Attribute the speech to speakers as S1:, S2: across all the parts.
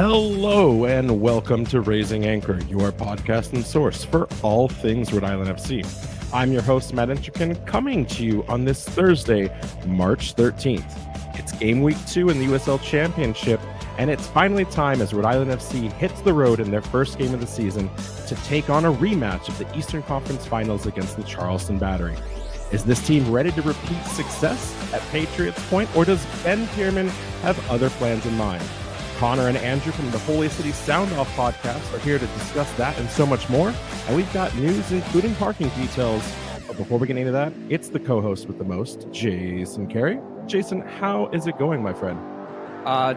S1: Hello and welcome to Raising Anchor, your podcast and source for all things Rhode Island FC. I'm your host, Matt Entrican, coming to you on this Thursday, March 13th. It's game week 2 in the USL Championship, and it's finally time as Rhode Island FC hits the road in their first game of the season to take on a rematch of the Eastern Conference Finals against the Charleston Battery. Is this team ready to repeat success at Patriot's Point, or does Ben Pirrmann have other plans in mind? Connor and Andrew from the Holy City Soundoff podcast are here to discuss that and so much more. And we've got news, including parking details. But before we get into that, it's the co-host with the most, Jason Carey. Jason, how is it going, my friend?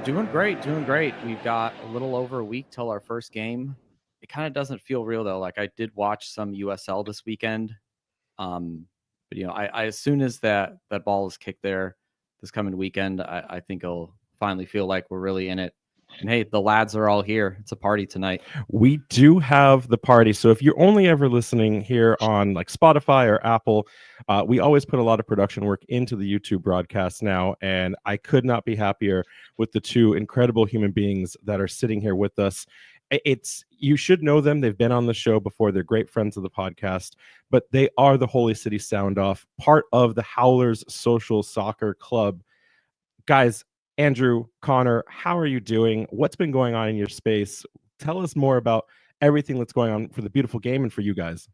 S2: Doing great. We've got a little over a week till our first game. It kind of doesn't feel real, though. Like, I did watch some USL this weekend. But, you know, I as soon as that ball is kicked there this coming weekend, I think it'll finally feel like we're really in it. And hey, the lads are all here. It's a party tonight.
S1: We do have the party. So if you're only ever listening here on like Spotify or Apple, we always put a lot of production work into the YouTube broadcast now. And I could not be happier with the two incredible human beings that are sitting here with us. You should know them. They've been on the show before. They're great friends of the podcast, but they are the Holy City Soundoff, part of the Howlers Social Soccer Club. Guys, Andrew, Connor, how are you doing? What's been going on in your space? Tell us more about everything that's going on for the beautiful game and for you guys.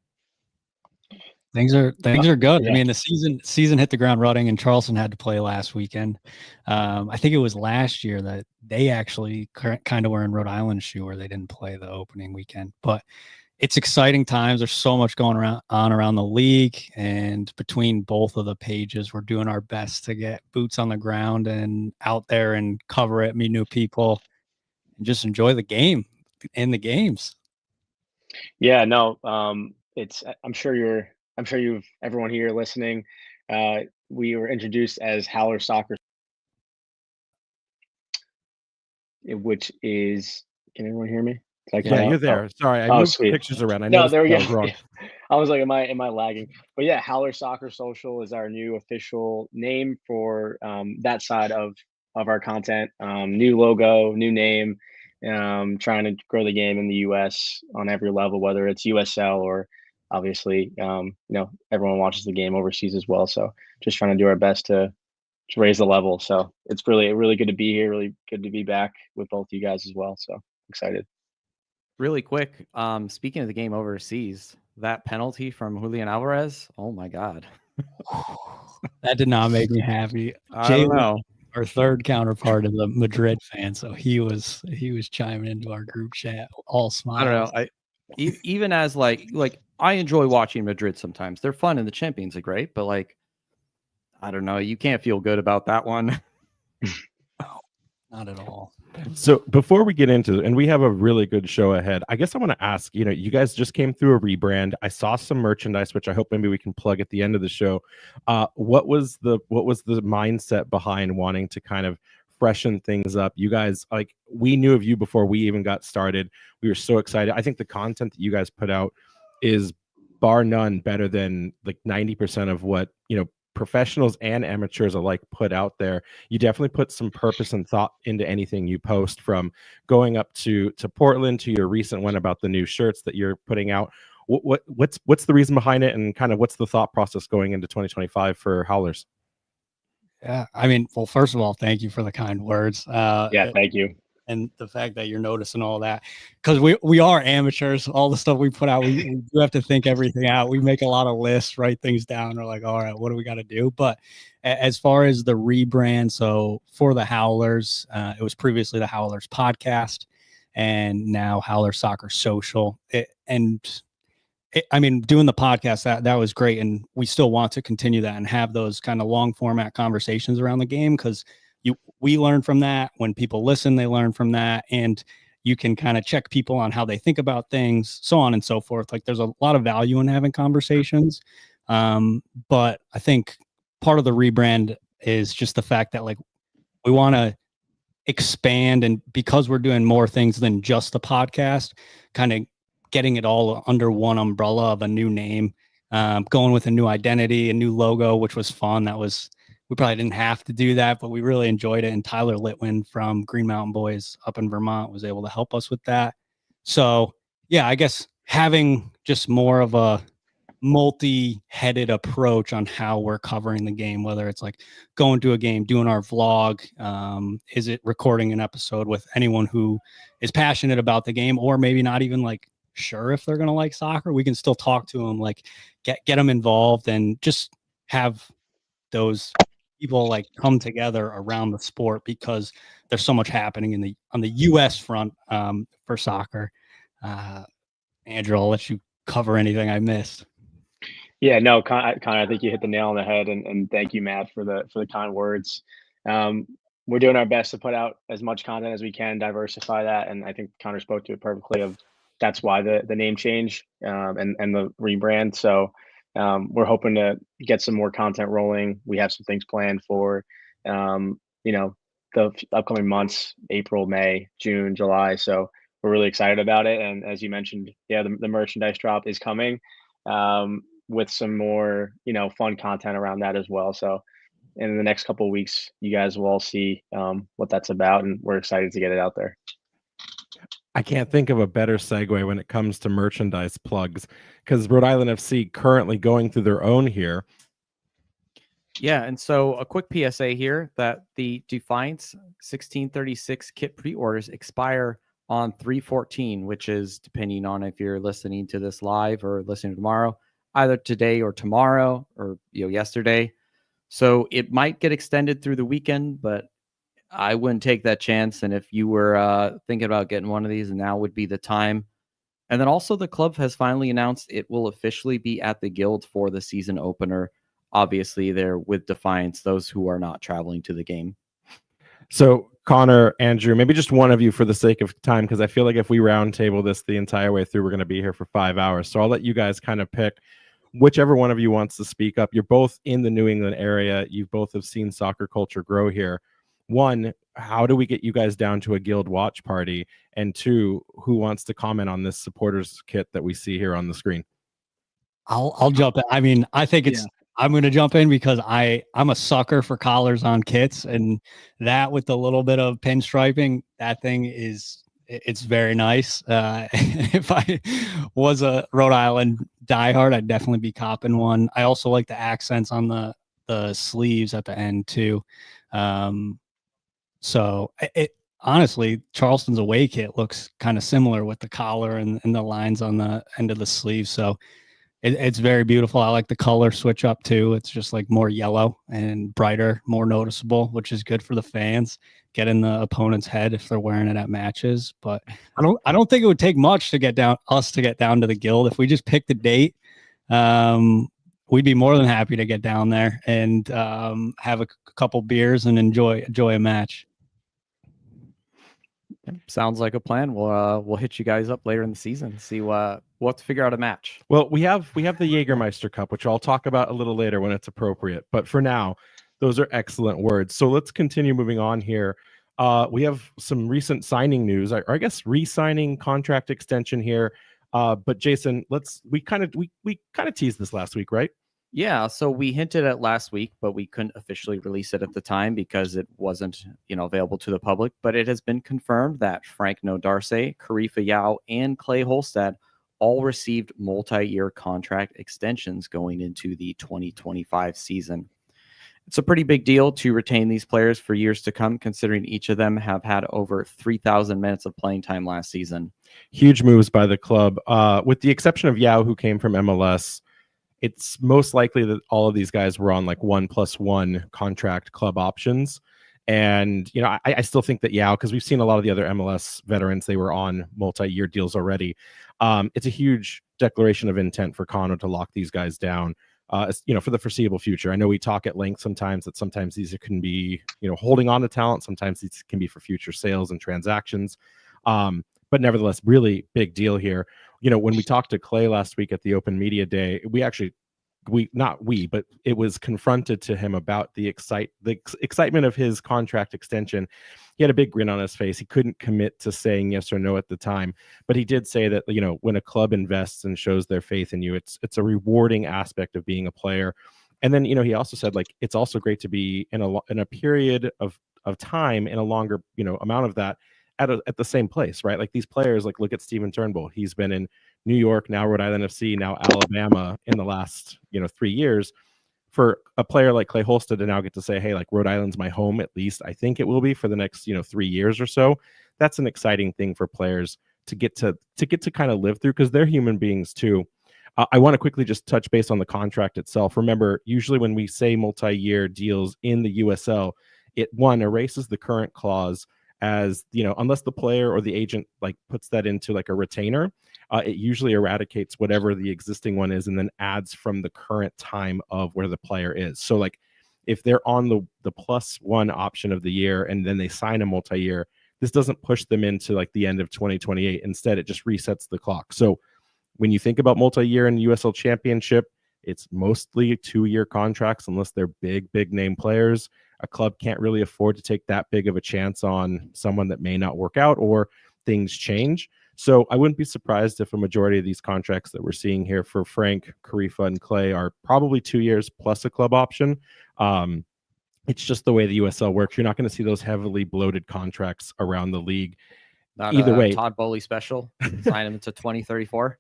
S3: Things are good. Yeah. I mean, the season hit the ground running, and Charleston had to play last weekend. I think it was last year that they actually kind of were in Rhode Island's shoe where they didn't play the opening weekend. But it's exciting times. There's so much going around the league, and between both of the pages, we're doing our best to get boots on the ground and out there and cover it, meet new people, and just enjoy the game and the games.
S4: Yeah, no, I'm sure everyone here listening. We were introduced as Howler Soccer, which is, can everyone hear me?
S1: Yeah, you're there. Oh. Sorry, I moved pictures around. I
S4: know there we
S1: go.
S4: I was like, am I lagging? But yeah, Howler Soccer Social is our new official name for that side of our content. New logo, new name. Trying to grow the game in the U.S. on every level, whether it's USL or obviously, everyone watches the game overseas as well. So just trying to do our best to raise the level. So it's really good to be here. Really good to be back with both you guys as well. So excited.
S2: Really quick, speaking of the game overseas, that penalty from Julian Alvarez, oh my God.
S3: That did not make me happy.
S2: I don't know.
S3: Our third counterpart is a Madrid fan, so he was chiming into our group chat, all smiles.
S2: I don't know. Even as like I enjoy watching Madrid sometimes. They're fun in the Champions League, right? But like, I don't know. You can't feel good about that one.
S3: No, not at all.
S1: So before we get into it, and we have a really good show ahead, I guess I want to ask, you guys just came through a rebrand. I saw some merchandise, which I hope maybe we can plug at the end of the show. What was the mindset behind wanting to kind of freshen things up? You guys, like, we knew of you before we even got started. We were so excited. I think the content that you guys put out is bar none better than like 90% of what, professionals and amateurs alike put out there. You definitely put some purpose and thought into anything you post, from going up to Portland to your recent one about the new shirts that you're putting out. What's the reason behind it, and kind of what's the thought process going into 2025 for Howlers?
S3: Yeah, I mean, well, first of all, thank you for the kind words.
S4: Yeah, thank you.
S3: And the fact that you're noticing all that, because we are amateurs. All the stuff we put out, we do have to think everything out. We make a lot of lists, write things down. We're like, all right, what do we got to do? But as far as the rebrand, so for the Howlers, it was previously the Howlers podcast, and now Howler Soccer Social. I mean, doing the podcast, that was great, and we still want to continue that and have those kind of long format conversations around the game, because we learn from that. When people listen, they learn from that, and you can kind of check people on how they think about things, so on and so forth. Like, there's a lot of value in having conversations. But I think part of the rebrand is just the fact that, like, we want to expand, and because we're doing more things than just the podcast, kind of getting it all under one umbrella of a new name, going with a new identity, a new logo, which was fun. That was we probably didn't have to do that, but we really enjoyed it. And Tyler Litwin from Green Mountain Boys up in Vermont was able to help us with that. So yeah, I guess having just more of a multi-headed approach on how we're covering the game, whether it's like going to a game, doing our vlog, is it recording an episode with anyone who is passionate about the game, or maybe not even like sure if they're going to like soccer, we can still talk to them, like get them involved and just have those people like come together around the sport, because there's so much happening on the US front for soccer. Andrew, I'll let you cover anything I missed.
S4: Yeah, no, Connor, I think you hit the nail on the head, and thank you, Matt, for the kind words. We're doing our best to put out as much content as we can, diversify that, and I think Connor spoke to it perfectly. That's why the name change and the rebrand. So we're hoping to get some more content rolling. We have some things planned for the upcoming months: April, May, June, July. So we're really excited about it. And as you mentioned, yeah, the merchandise drop is coming. With some more, fun content around that as well. So in the next couple of weeks, you guys will all see what that's about, and we're excited to get it out there.
S1: I can't think of a better segue when it comes to merchandise plugs, because Rhode Island FC currently going through their own here.
S2: Yeah, and so a quick PSA here that the Defiance 1636 kit pre-orders expire on 3/14, which is, depending on if you're listening to this live or listening tomorrow, either today or tomorrow or yesterday. So it might get extended through the weekend, but I wouldn't take that chance. And if you were thinking about getting one of these, now would be the time. And then also the club has finally announced it will officially be at the Guild for the season opener. Obviously, they're with Defiance, those who are not traveling to the game.
S1: So Connor, Andrew, maybe just one of you for the sake of time, because I feel like if we roundtable this the entire way through, we're going to be here for 5 hours. So I'll let you guys kind of pick whichever one of you wants to speak up. You're both in the New England area. You both have seen soccer culture grow here. One, how do we get you guys down to a Guild watch party? And two, who wants to comment on this supporters kit that we see here on the screen?
S3: I'll jump in. I mean, I think I'm going to jump in because I'm a sucker for collars on kits, and that with the little bit of pinstriping, that thing it's very nice. If I was a Rhode Island diehard, I'd definitely be copping one. I also like the accents on the sleeves at the end too. So it honestly, Charleston's away kit looks kind of similar with the collar and the lines on the end of the sleeve. So it's very beautiful. I like the color switch up too. It's just like more yellow and brighter, more noticeable, which is good for the fans. Get in the opponent's head if they're wearing it at matches. But I don't think it would take much to get down to the Guild. If we just picked a date, we'd be more than happy to get down there and have a couple beers and enjoy a match.
S2: Sounds like a plan. We'll hit you guys up later in the season. See we'll have to figure out a match.
S1: Well, we have the Jägermeister Cup, which I'll talk about a little later when it's appropriate. But for now, those are excellent words. So let's continue moving on here. We have some recent signing news, or I guess re-signing contract extension here. But Jason, we kind of teased this last week, right?
S2: Yeah, so we hinted at last week, but we couldn't officially release it at the time because it wasn't, available to the public. But it has been confirmed that Frank Nodarce, Karifa Yao, and Clay Holstad all received multi-year contract extensions going into the 2025 season. It's a pretty big deal to retain these players for years to come, considering each of them have had over 3,000 minutes of playing time last season.
S1: Huge moves by the club, with the exception of Yao, who came from MLS. It's most likely that all of these guys were on like 1+1 contract club options. And, I still think that Yao, because we've seen a lot of the other MLS veterans, they were on multi-year deals already. It's a huge declaration of intent for Kano to lock these guys down, for the foreseeable future. I know we talk at length sometimes that sometimes these can be, holding on to talent. Sometimes these can be for future sales and transactions. But nevertheless, really big deal here. When we talked to Clay last week at the Open Media Day, but it was confronted to him about the excitement of his contract extension. He had a big grin on his face. He couldn't commit to saying yes or no at the time, but he did say that, when a club invests and shows their faith in you, it's a rewarding aspect of being a player. And then, he also said, like, it's also great to be in a period of time, in a longer, amount of that at the same place, right? Like, these players, like, look at Steven Turnbull. He's been in New York, now Rhode Island FC, now Alabama in the last, 3 years. For a player like Clay Holstead to now get to say, hey, like, Rhode Island's my home, at least I think it will be for the next, 3 years or so. That's an exciting thing for players to get to kind of live through, because they're human beings too. I want to quickly just touch base on the contract itself. Remember, usually when we say multi-year deals in the USL, it erases the current clause, as unless the player or the agent like puts that into like a retainer. It usually eradicates whatever the existing one is and then adds from the current time of where the player is. So like, if they're on the +1 option of the year and then they sign a multi-year, this doesn't push them into like the end of 2028. Instead, it just resets the clock. So when you think about multi-year in the USL Championship, it's mostly 2-year contracts unless they're big name players. A club can't really afford to take that big of a chance on someone that may not work out or things change. So I wouldn't be surprised if a majority of these contracts that we're seeing here for Frank, Karifa, and Clay are probably 2 years plus a club option. It's just the way the USL works. You're not going to see those heavily bloated contracts around the league.
S2: Not
S1: either way,
S2: Todd Bowley special, sign him to 2034.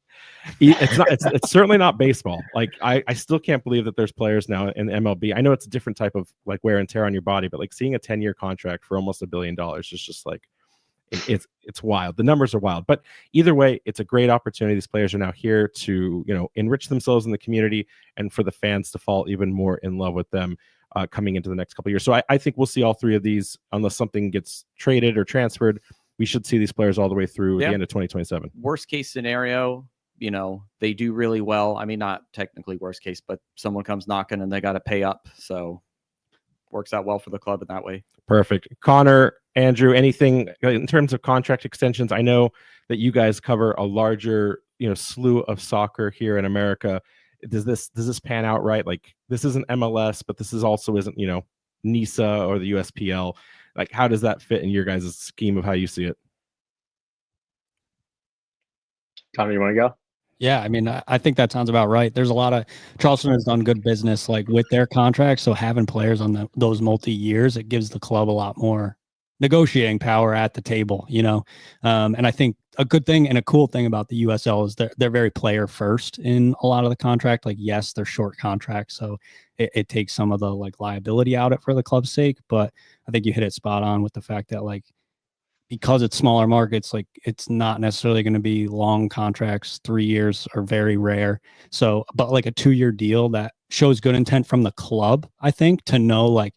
S1: It's certainly not baseball. Like, I still can't believe that there's players now in the MLB. I know it's a different type of like wear and tear on your body, but like seeing a 10-year contract for almost $1 billion is just like, it's wild. The numbers are wild, but either way, it's a great opportunity. These players are now here to enrich themselves in the community, and for the fans to fall even more in love with them coming into the next couple of years. So I think we'll see all 3 of these, unless something gets traded or transferred. We should see these players all the way through the end of 2027.
S2: Worst case scenario, they do really well. I mean, not technically worst case, but someone comes knocking and they got to pay up. So works out well for the club in that way.
S1: Perfect. Connor, Andrew, anything in terms of contract extensions? I know that you guys cover a larger, slew of soccer here in America. Does this pan out right? Like, this isn't MLS, but this also isn't, NISA or the USPL. Like, how does that fit in your guys' scheme of how you see it?
S4: Connor, you want to go?
S3: Yeah, I mean, I think that sounds about right. There's a lot of Charleston has done good business like with their contracts. So having players on those multi-years, it gives the club a lot more negotiating power at the table, and I think a good thing and a cool thing about the USL is they're very player first in a lot of the contract. Like, yes, they're short contracts, so it takes some of the like liability out it for the club's sake. But I think you hit it spot on with the fact that like, because it's smaller markets, like it's not necessarily going to be long contracts. 3 years are very rare. So, but like a 2-year deal that shows good intent from the club, I think, to know like,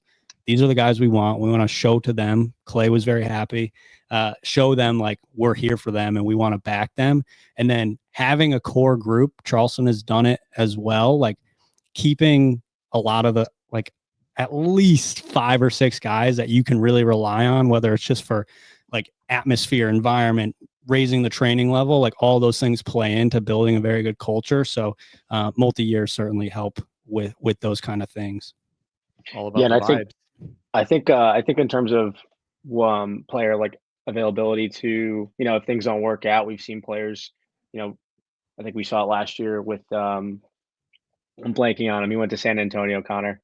S3: these are the guys we want. We want to show to them. Clay was very happy. Show them like we're here for them and we want to back them. And then having a core group, Charleston has done it as well. Like keeping a lot of the like at least 5 or 6 guys that you can really rely on, whether it's just for like atmosphere, environment, raising the training level, like all those things play into building a very good culture. So multi-years certainly help with those kind of things.
S2: All about the vibes.
S4: I think in terms of player like availability to, if things don't work out, we've seen players, I think we saw it last year with, I'm blanking on him. He went to San Antonio, Connor,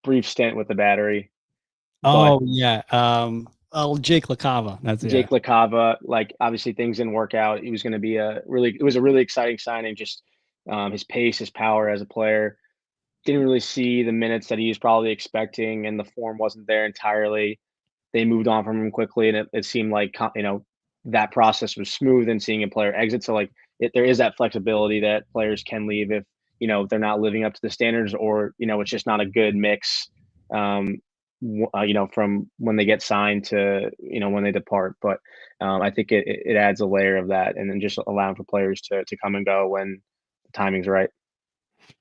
S4: brief stint with the Battery.
S3: Oh yeah. Jake LaCava. That's
S4: Jake LaCava. Like, obviously things didn't work out. It was going to be it was a really exciting signing. Just his pace, his power as a player. Didn't really see the minutes that he was probably expecting, and the form wasn't there entirely. They moved on from him quickly, and it seemed like that process was smooth and seeing a player exit. So like there is that flexibility that players can leave if they're not living up to the standards, or it's just not a good mix. From when they get signed to when they depart. But I think it adds a layer of that, and then just allowing for players to come and go when the timing's right.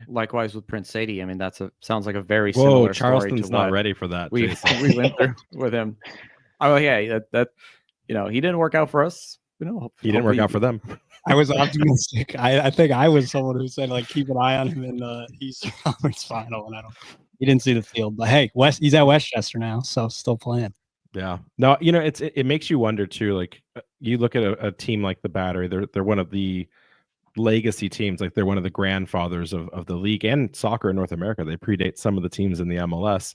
S2: Likewise with Prince Sadie. I mean, sounds like a very similar
S1: Charleston's
S2: story to
S1: not ready for that.
S2: We went through with him. Oh yeah, that he didn't work out for us.
S1: He didn't work out for them.
S3: I was optimistic. I think I was someone who said like keep an eye on him in the Eastern Conference Final, and he didn't see the field. But hey, he's at Westchester now, so still playing.
S1: Yeah. No, it makes you wonder too. Like, you look at a team like the Battery. They're one of the legacy teams. Like they're one of the grandfathers of the league and soccer in North America. They predate some of the teams in the MLS.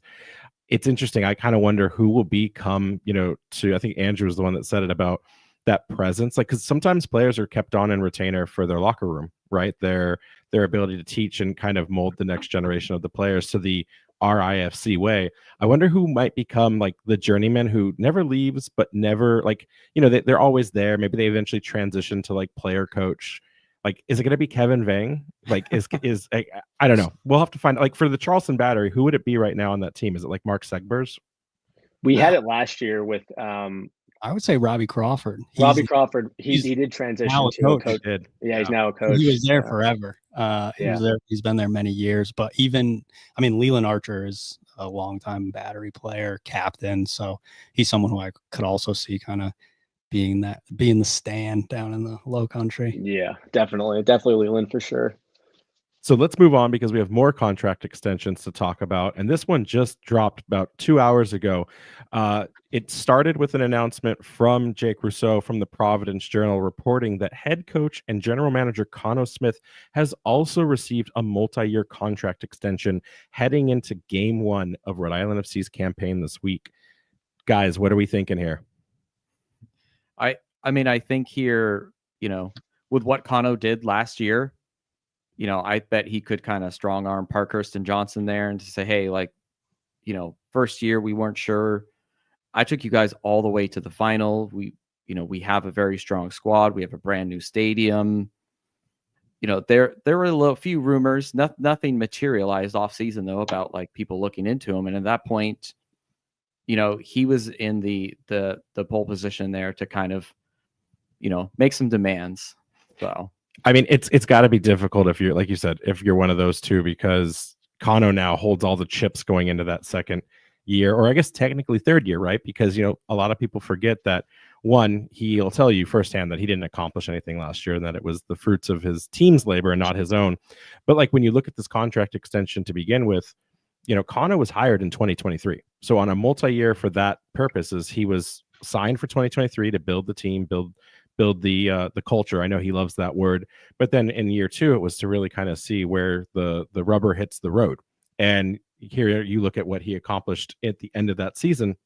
S1: It's interesting. I kind of wonder who will become, I think Andrew was the one that said it about that presence. Like, because sometimes players are kept on in retainer for their locker room, right? Their ability to teach and kind of mold the next generation of the players to the RIFC way. I wonder who might become like the journeyman who never leaves, but never they're always there. Maybe they eventually transition to like player coach. Like, is it going to be Kevin Vang? Like, I don't know. We'll have to find. Like, for the Charleston Battery, who would it be right now on that team? Is it like Mark Segbers?
S4: We had it last year with
S3: I would say Robbie Crawford.
S4: Robbie Crawford. He did transition to a coach. Yeah, he's now a coach.
S3: He was there forever. He was there. He's been there many years. But Leland Archer is a longtime Battery player, captain. So he's someone who I could also see kind of being the stand down in the low country.
S4: Yeah, definitely Leland for sure.
S1: So let's move on because we have more contract extensions to talk about. And this one just dropped about 2 hours ago. It started with an announcement from Jake Rousseau from the Providence Journal reporting that head coach and general manager Cano Smith has also received a multi-year contract extension heading into game 1 of Rhode Island FC's campaign this week. Guys, what are we thinking here?
S2: I think here, with what Cano did last year, I bet he could kind of strong arm Parkhurst and Johnson there and to say, hey, like, first year we weren't sure. I took you guys all the way to the final. We have a very strong squad. We have a brand new stadium. There were a few rumors, nothing materialized off season though, about like people looking into him. And at that point, he was in the pole position there to kind of, make some demands. So.
S1: I mean, it's got to be difficult if you're, like you said, if you're one of those two, because Cano now holds all the chips going into that second year, or I guess technically third year, right? Because, a lot of people forget that, one, he'll tell you firsthand that he didn't accomplish anything last year and that it was the fruits of his team's labor and not his own. But like when you look at this contract extension to begin with, Cano was hired in 2023. So on a multi-year for that purposes, he was signed for 2023 to build the team, build the culture. I know he loves that word, but then in year 2, it was to really kind of see where the rubber hits the road. And here you look at what he accomplished at the end of that season.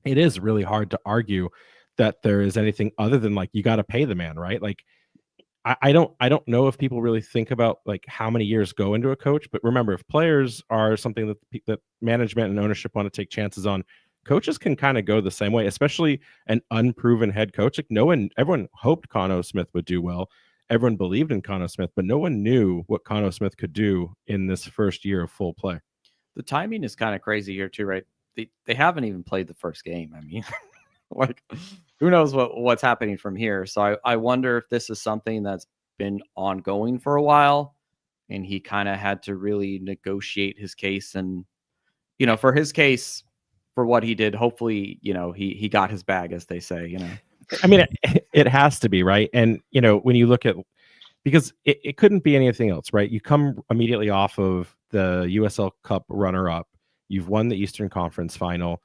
S1: It is really hard to argue that there is anything other than like, you got to pay the man, right? Like, I don't know if people really think about like how many years go into a coach, but remember, if players are something that management and ownership want to take chances on, coaches can kind of go the same way, especially an unproven head coach. Like everyone hoped Cano Smith would do well. Everyone believed in Cano Smith, but no one knew what Cano Smith could do in this first year of full play.
S2: The timing is kind of crazy here too, right? They haven't even played the first game. I mean, like, who knows what's happening from here? So I wonder if this is something that's been ongoing for a while, and he kind of had to really negotiate his case. And for his case, for what he did, hopefully, he got his bag, as they say,
S1: I mean, it has to be, right? And, when you look at, because it couldn't be anything else, right? You come immediately off of the USL Cup runner-up. You've won the Eastern Conference final.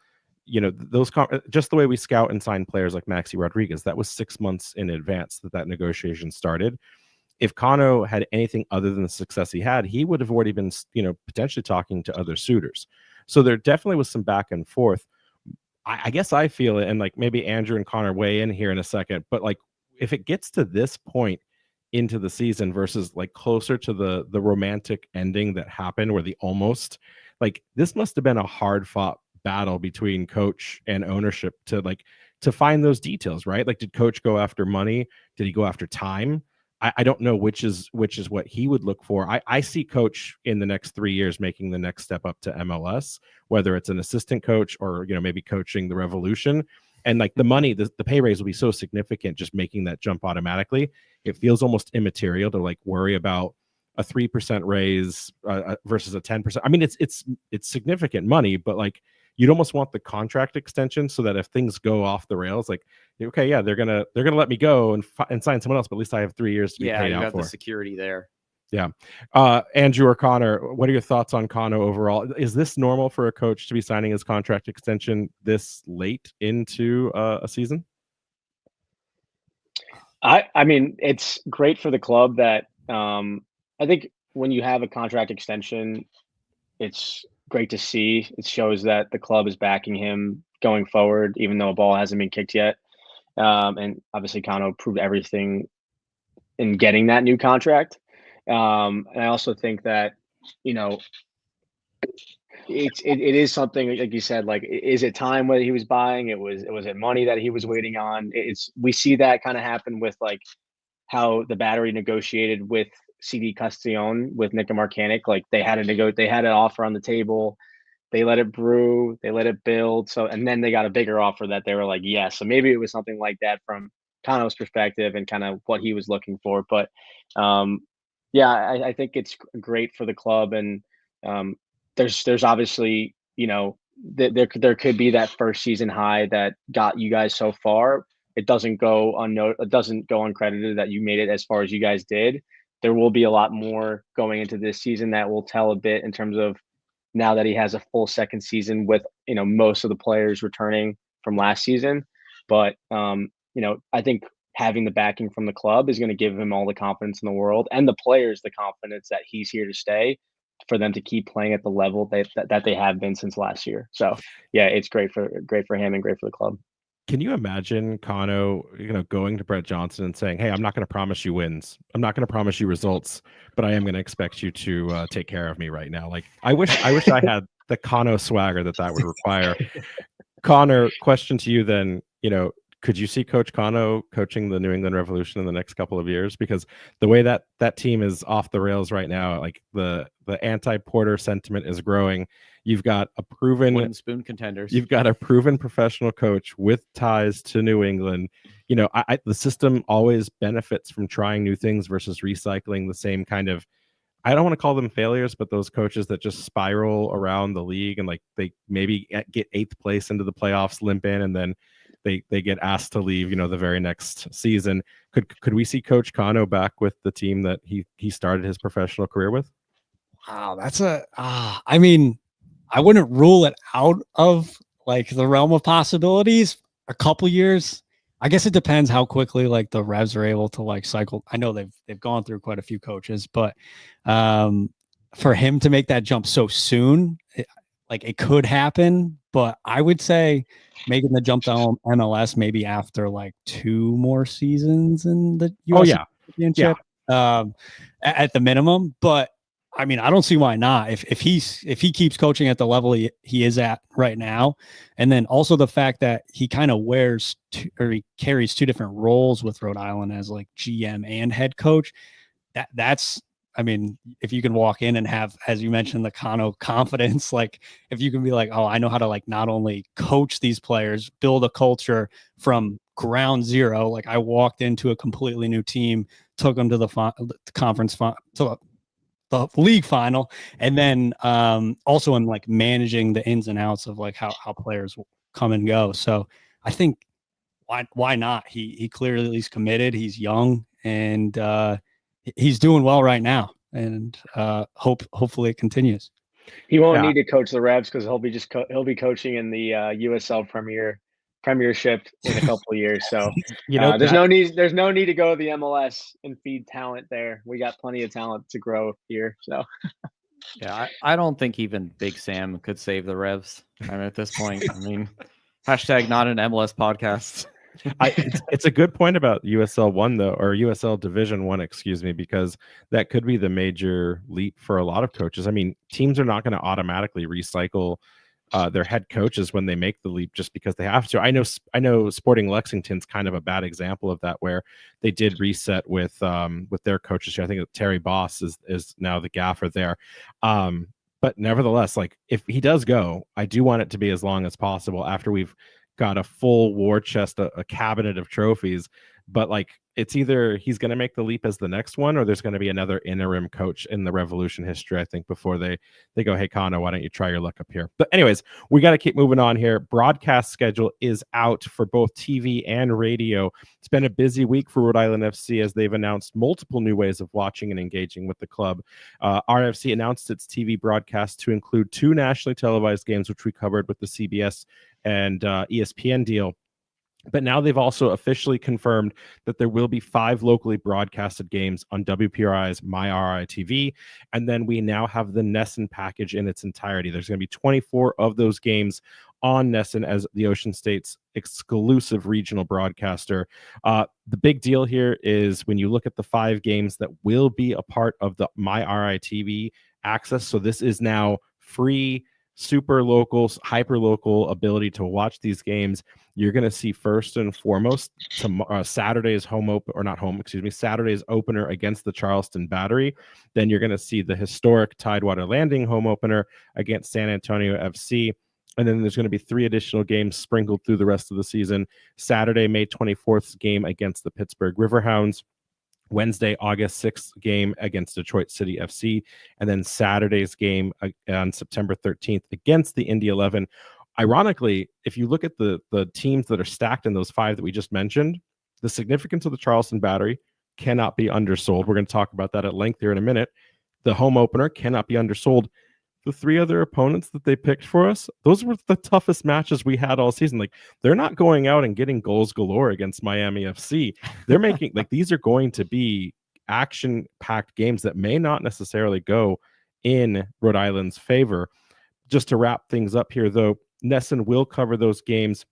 S1: Those just the way we scout and sign players like Maxi Rodriguez, that was 6 months in advance that negotiation started. If Cano had anything other than the success he had, he would have already been, potentially talking to other suitors. So there definitely was some back and forth. I guess I feel it, and like maybe Andrew and Connor weigh in here in a second, but like if it gets to this point into the season versus like closer to the romantic ending that happened where the almost, like, this must have been a hard fought battle between coach and ownership to find those details, right? Like, did coach go after money? Did he go after time? I don't know which is what he would look for. I see coach in the next 3 years making the next step up to MLS, whether it's an assistant coach or, maybe coaching the Revolution. And like the money, the pay raise will be so significant, just making that jump automatically. It feels almost immaterial to like worry about a 3% raise versus a 10%. I mean, it's significant money, but like, you'd almost want the contract extension so that if things go off the rails, like, okay, yeah, they're gonna let me go and sign someone else, but at least I have 3 years to be paid out for. Yeah, you have
S2: the security there.
S1: Yeah. Andrew or Connor, what are your thoughts on Cano overall? Is this normal for a coach to be signing his contract extension this late into a season?
S4: I mean, it's great for the club that I think when you have a contract extension, it's great to see. It shows that the club is backing him going forward, even though a ball hasn't been kicked yet. And obviously, Kano proved everything in getting that new contract. And I also think that, you know, it is something like you said. Like, is it time what he was buying? Was it money that he was waiting on? We see that kind of happen with like how the Battery negotiated with CD Castillon with Nick Marcanic. Like they had they had an offer on the table. They let it brew, they let it build. So, and then they got a bigger offer that they were like, yes. So maybe it was something like that from Kano's perspective and kind of what he was looking for. But yeah, I think it's great for the club. And there's obviously, you know, there could be that first season high that got you guys so far. It doesn't go uncredited that you made it as far as you guys did. There will be a lot more going into this season that will tell a bit in terms of now that he has a full second season with, you know, most of the players returning from last season. But you know, I think having the backing from the club is going to give him all the confidence in the world, and the players the confidence that he's here to stay, for them to keep playing at the level that they have been since last year. So yeah, it's great for him and great for the club.
S1: Can you imagine Kano, going to Brett Johnson and saying, "Hey, I'm not going to promise you wins. I'm not going to promise you results, but I am going to expect you to take care of me right now." Like, I wish I had the Kano swagger that would require. Connor, question to you then. Could you see Coach Kano coaching the New England Revolution in the next couple of years? Because the way that team is off the rails right now, like the anti-Porter sentiment is growing. You've got a proven
S2: wooden spoon contenders.
S1: You've got a proven professional coach with ties to New England. The system always benefits from trying new things versus recycling the same kind of, I don't want to call them failures, but those coaches that just spiral around the league and like they maybe get 8th place into the playoffs, limp in, and then they get asked to leave, the very next season. Could we see Coach Kano back with the team that he started his professional career with?
S3: Wow, that's I mean, I wouldn't rule it out of like the realm of possibilities. A couple years, I guess it depends how quickly like the Revs are able to like cycle. I know they've gone through quite a few coaches, but for him to make that jump so soon, it could happen. But I would say making the jump down MLS maybe after like 2 more seasons in the US Championship, at the minimum. But I mean, I don't see why not. If he keeps coaching at the level he is at right now, and then also the fact that he kind of he carries 2 different roles with Rhode Island as like GM and head coach. That's I mean, if you can walk in and have, as you mentioned, the Kano confidence, like if you can be like, oh, I know how to like not only coach these players, build a culture from ground zero. Like I walked into a completely new team, took them to the conference to the league final, and then also in like managing the ins and outs of like how players will come and go. So I think why not? He clearly is committed. He's young and he's doing well right now, and hopefully it continues.
S4: He won't need to coach the Revs because he'll be coaching in the USL Premiership in a couple of years. So there's no need to go to the MLS and feed talent there. We got plenty of talent to grow here. So
S2: yeah, I don't think even Big Sam could save the Revs. I mean, at this point, I mean, hashtag not an MLS podcast.
S1: It's a good point about USL 1 though, or USL Division 1, excuse me, because that could be the major leap for a lot of coaches. I mean, teams are not going to automatically recycle their head coaches when they make the leap just because they have to. I know Sporting Lexington's kind of a bad example of that, where they did reset with their coaches. I think Terry Boss is now the gaffer there. But nevertheless, like if he does go, I do want it to be as long as possible after we've got a full war chest, a cabinet of trophies. But like it's either he's going to make the leap as the next one, or there's going to be another interim coach in the Revolution history, I think, before they go, hey, Kano, why don't you try your luck up here? But anyways, we got to keep moving on here. Broadcast schedule is out for both TV and radio. It's been a busy week for Rhode Island FC as they've announced multiple new ways of watching and engaging with the club. RFC announced its TV broadcast to include 2 nationally televised games, which we covered with the CBS and ESPN deal. But now they've also officially confirmed that there will be 5 locally broadcasted games on WPRI's MyRI TV. And then we now have the NESN package in its entirety. There's going to be 24 of those games on NESN as the Ocean State's exclusive regional broadcaster. The big deal here is when you look at the 5 games that will be a part of the MyRI TV access. So this is now free, super local, hyper local ability to watch these games. You're going to see first and foremost Saturday's Saturday's opener against the Charleston Battery. Then you're going to see the historic Tidewater Landing home opener against San Antonio FC. And then there's going to be 3 additional games sprinkled through the rest of the season. Saturday, May 24th game against the Pittsburgh Riverhounds. Wednesday, August 6th game against Detroit City FC, and then Saturday's game on September 13th against the Indy 11. Ironically, if you look at the teams that are stacked in those 5 that we just mentioned, the significance of the Charleston Battery cannot be undersold. We're going to talk about that at length here in a minute. The home opener cannot be undersold. The 3 other opponents that they picked for us, those were the toughest matches we had all season. Like, they're not going out and getting goals galore against Miami FC. They're making these are going to be action-packed games that may not necessarily go in Rhode Island's favor. Just to wrap things up here, though, NESN will cover those games,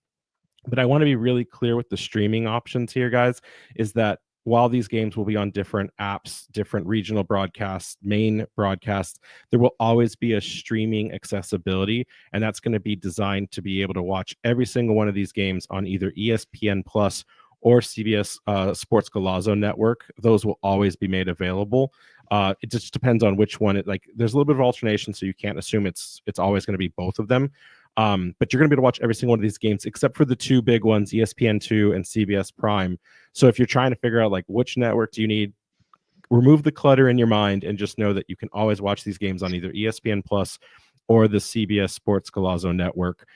S1: but I want to be really clear with the streaming options here, guys, is that while these games will be on different apps, different regional broadcasts, main broadcasts, there will always be a streaming accessibility, and that's going to be designed to be able to watch every single one of these games on either ESPN Plus or CBS Sports Golazo Network. Those will always be made available. It just depends on which one. There's a little bit of alternation, so you can't assume it's always going to be both of them. But you're going to be able to watch every single one of these games except for the 2 big ones, ESPN2 and CBS Prime. So if you're trying to figure out which network do you need, remove the clutter in your mind and just know that you can always watch these games on either ESPN Plus or the CBS Sports Golazo Network.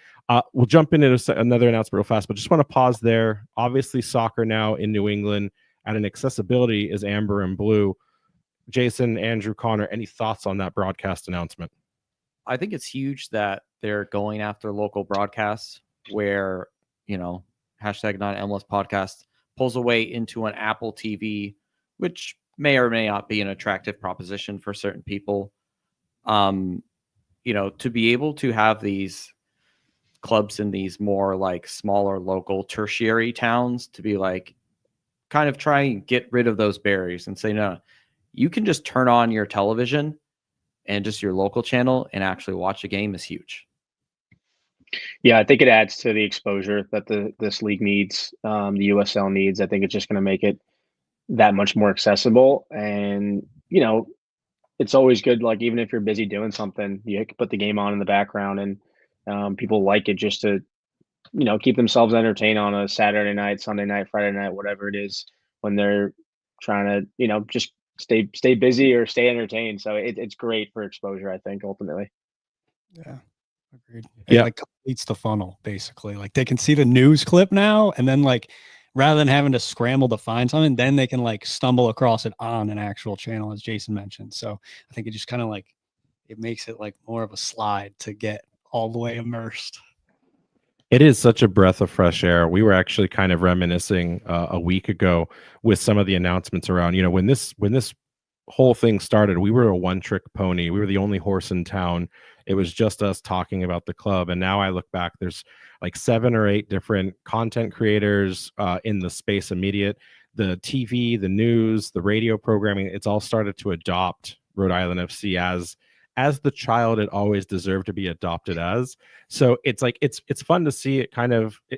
S1: We'll jump into another announcement real fast, but just want to pause there. Obviously, soccer now in New England at an accessibility is amber and blue. Jason, Andrew, Connor, any thoughts on that broadcast announcement?
S2: I think it's huge that they're going after local broadcasts where, hashtag not MLS podcast pulls away into an Apple TV, which may or may not be an attractive proposition for certain people. To be able to have these clubs in these more smaller local tertiary towns to be kind of try and get rid of those barriers and say, no, you can just turn on your television and just your local channel and actually watch a game is huge.
S4: Yeah, I think it adds to the exposure that this league needs, the USL needs. I think it's just going to make it that much more accessible. And, it's always good, even if you're busy doing something, you can put the game on in the background, and people like it just to, keep themselves entertained on a Saturday night, Sunday night, Friday night, whatever it is, when they're trying to, just stay busy or stay entertained. So it's great for exposure, I think, ultimately.
S3: Yeah, agreed.
S1: Yeah,
S3: It completes the funnel basically. They can see the news clip now, and then rather than having to scramble to find something, then they can stumble across it on an actual channel, as Jason mentioned. So I think it just kind of it makes it more of a slide to get all the way immersed.
S1: It is such a breath of fresh air. We were actually kind of reminiscing a week ago with some of the announcements around, when this whole thing started, we were a one-trick pony. We were the only horse in town. It was just us talking about the club. And now I look back, there's 7 or 8 different content creators in the space immediate. The TV, the news, the radio programming, it's all started to adopt Rhode Island FC as the child it always deserved to be adopted as. So it's it's fun to see it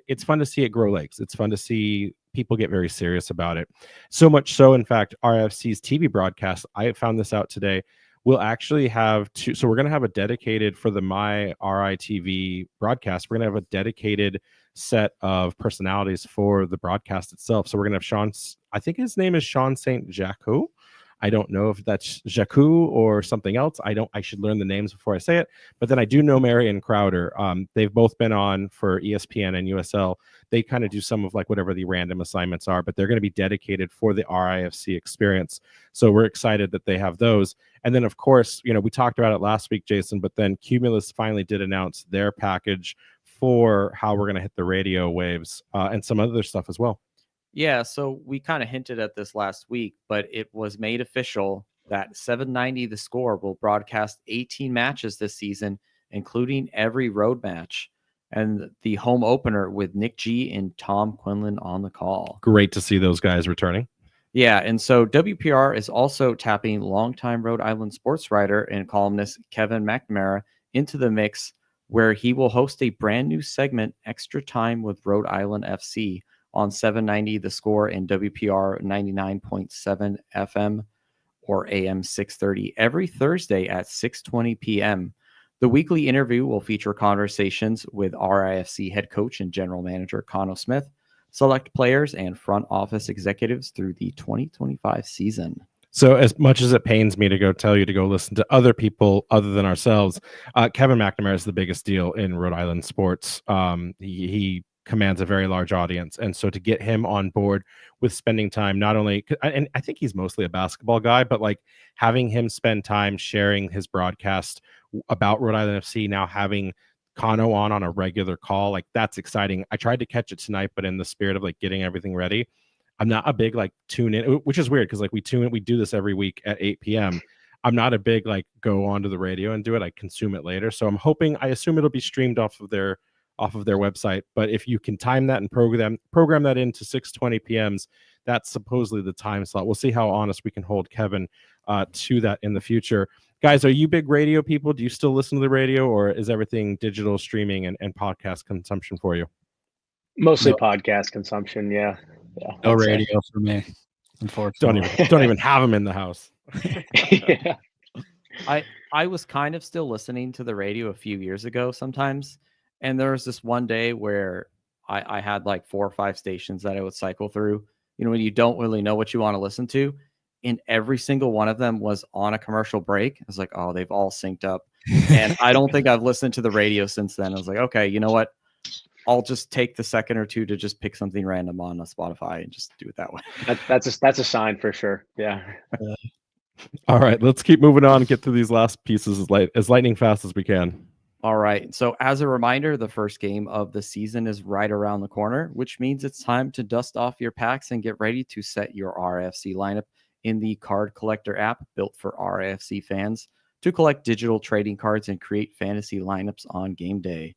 S1: it's fun to see it grow legs. It's fun to see people get very serious about it. So much so, in fact, RFC's TV broadcast, I found this out today, we'll actually have so we're going to have a dedicated for the MyRI TV broadcast. We're going to have a dedicated set of personalities for the broadcast itself. So we're going to have Sean, I think his name is Sean St. Jacques. I don't know if that's Jacques or something else. I should learn the names before I say it. But then I do know Marion Crowder. They've both been on for ESPN and USL. They kind of do some of whatever the random assignments are, but they're going to be dedicated for the RIFC experience. So we're excited that they have those. And then, of course, we talked about it last week, Jason, but then Cumulus finally did announce their package for how we're going to hit the radio waves and some other stuff as well.
S2: Yeah, so we kind of hinted at this last week, but it was made official that 790 The Score will broadcast 18 matches this season, including every road match, and the home opener with Nick G and Tom Quinlan on the call.
S1: Great to see those guys returning.
S2: Yeah, and so WPR is also tapping longtime Rhode Island sports writer and columnist Kevin McNamara into the mix, where he will host a brand new segment, Extra Time with Rhode Island FC, on 790 The Score and WPR 99.7 FM or AM 630 every Thursday at 6:20 p.m. The weekly interview will feature conversations with RIFC head coach and general manager Connor Smith, select players, and front office executives through the 2025 season.
S1: So as much as it pains me to go tell you to go listen to other people other than ourselves, Kevin McNamara is the biggest deal in Rhode Island sports. He commands a very large audience. And so to get him on board with spending time, not only, and I think he's mostly a basketball guy, but like having him spend time sharing his broadcast about Rhode Island FC, now having Kano on a regular call, like that's exciting. I tried to catch it tonight, but in the spirit of like getting everything ready, I'm not a big like tune in, which is weird because like we do this every week at 8 p.m. I'm not a big like go onto the radio and do it. I consume it later. So I assume it'll be streamed off of their website. But if you can time that and program that into 6:20 p.m.s, that's supposedly the time slot. We'll see how honest we can hold Kevin to that in the future. Guys, are you big radio people? Do you still listen to the radio, or is everything digital streaming and podcast consumption for you?
S4: Mostly podcast consumption. Yeah.
S3: No radio for me, unfortunately.
S1: Don't even have them in the house.
S4: Yeah.
S2: I was kind of still listening to the radio a few years ago sometimes. And there was this one day where I had like 4 or 5 stations that I would cycle through, when you don't really know what you want to listen to. And every single one of them was on a commercial break. I was like, oh, they've all synced up. And I don't think I've listened to the radio since then. I was like, okay, you know what? I'll just take the second or two to just pick something random on Spotify and just do it that way.
S4: That's a sign for sure. Yeah.
S1: All right, let's keep moving on and get through these last pieces as lightning fast as we can.
S2: All right. So as a reminder, the first game of the season is right around the corner, which means it's time to dust off your packs and get ready to set your RFC lineup in the Card Collector app built for RFC fans to collect digital trading cards and create fantasy lineups on game day.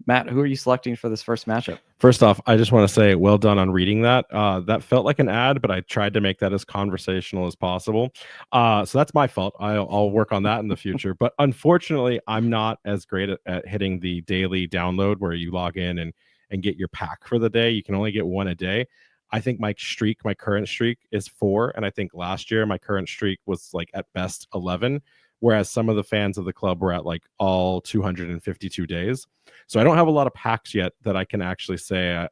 S2: Matt, who are you selecting for this first matchup?
S1: First off, I just want to say well done on reading that. That felt like an ad, but I tried to make that as conversational as possible. So that's my fault. I'll work on that in the future. But unfortunately, I'm not as great at hitting the daily download where you log in and get your pack for the day. You can only get one a day. I think my current streak is 4. And I think last year my current streak was like at best 11. Whereas some of the fans of the club were at like all 252 days. So I don't have a lot of packs yet that I can actually say,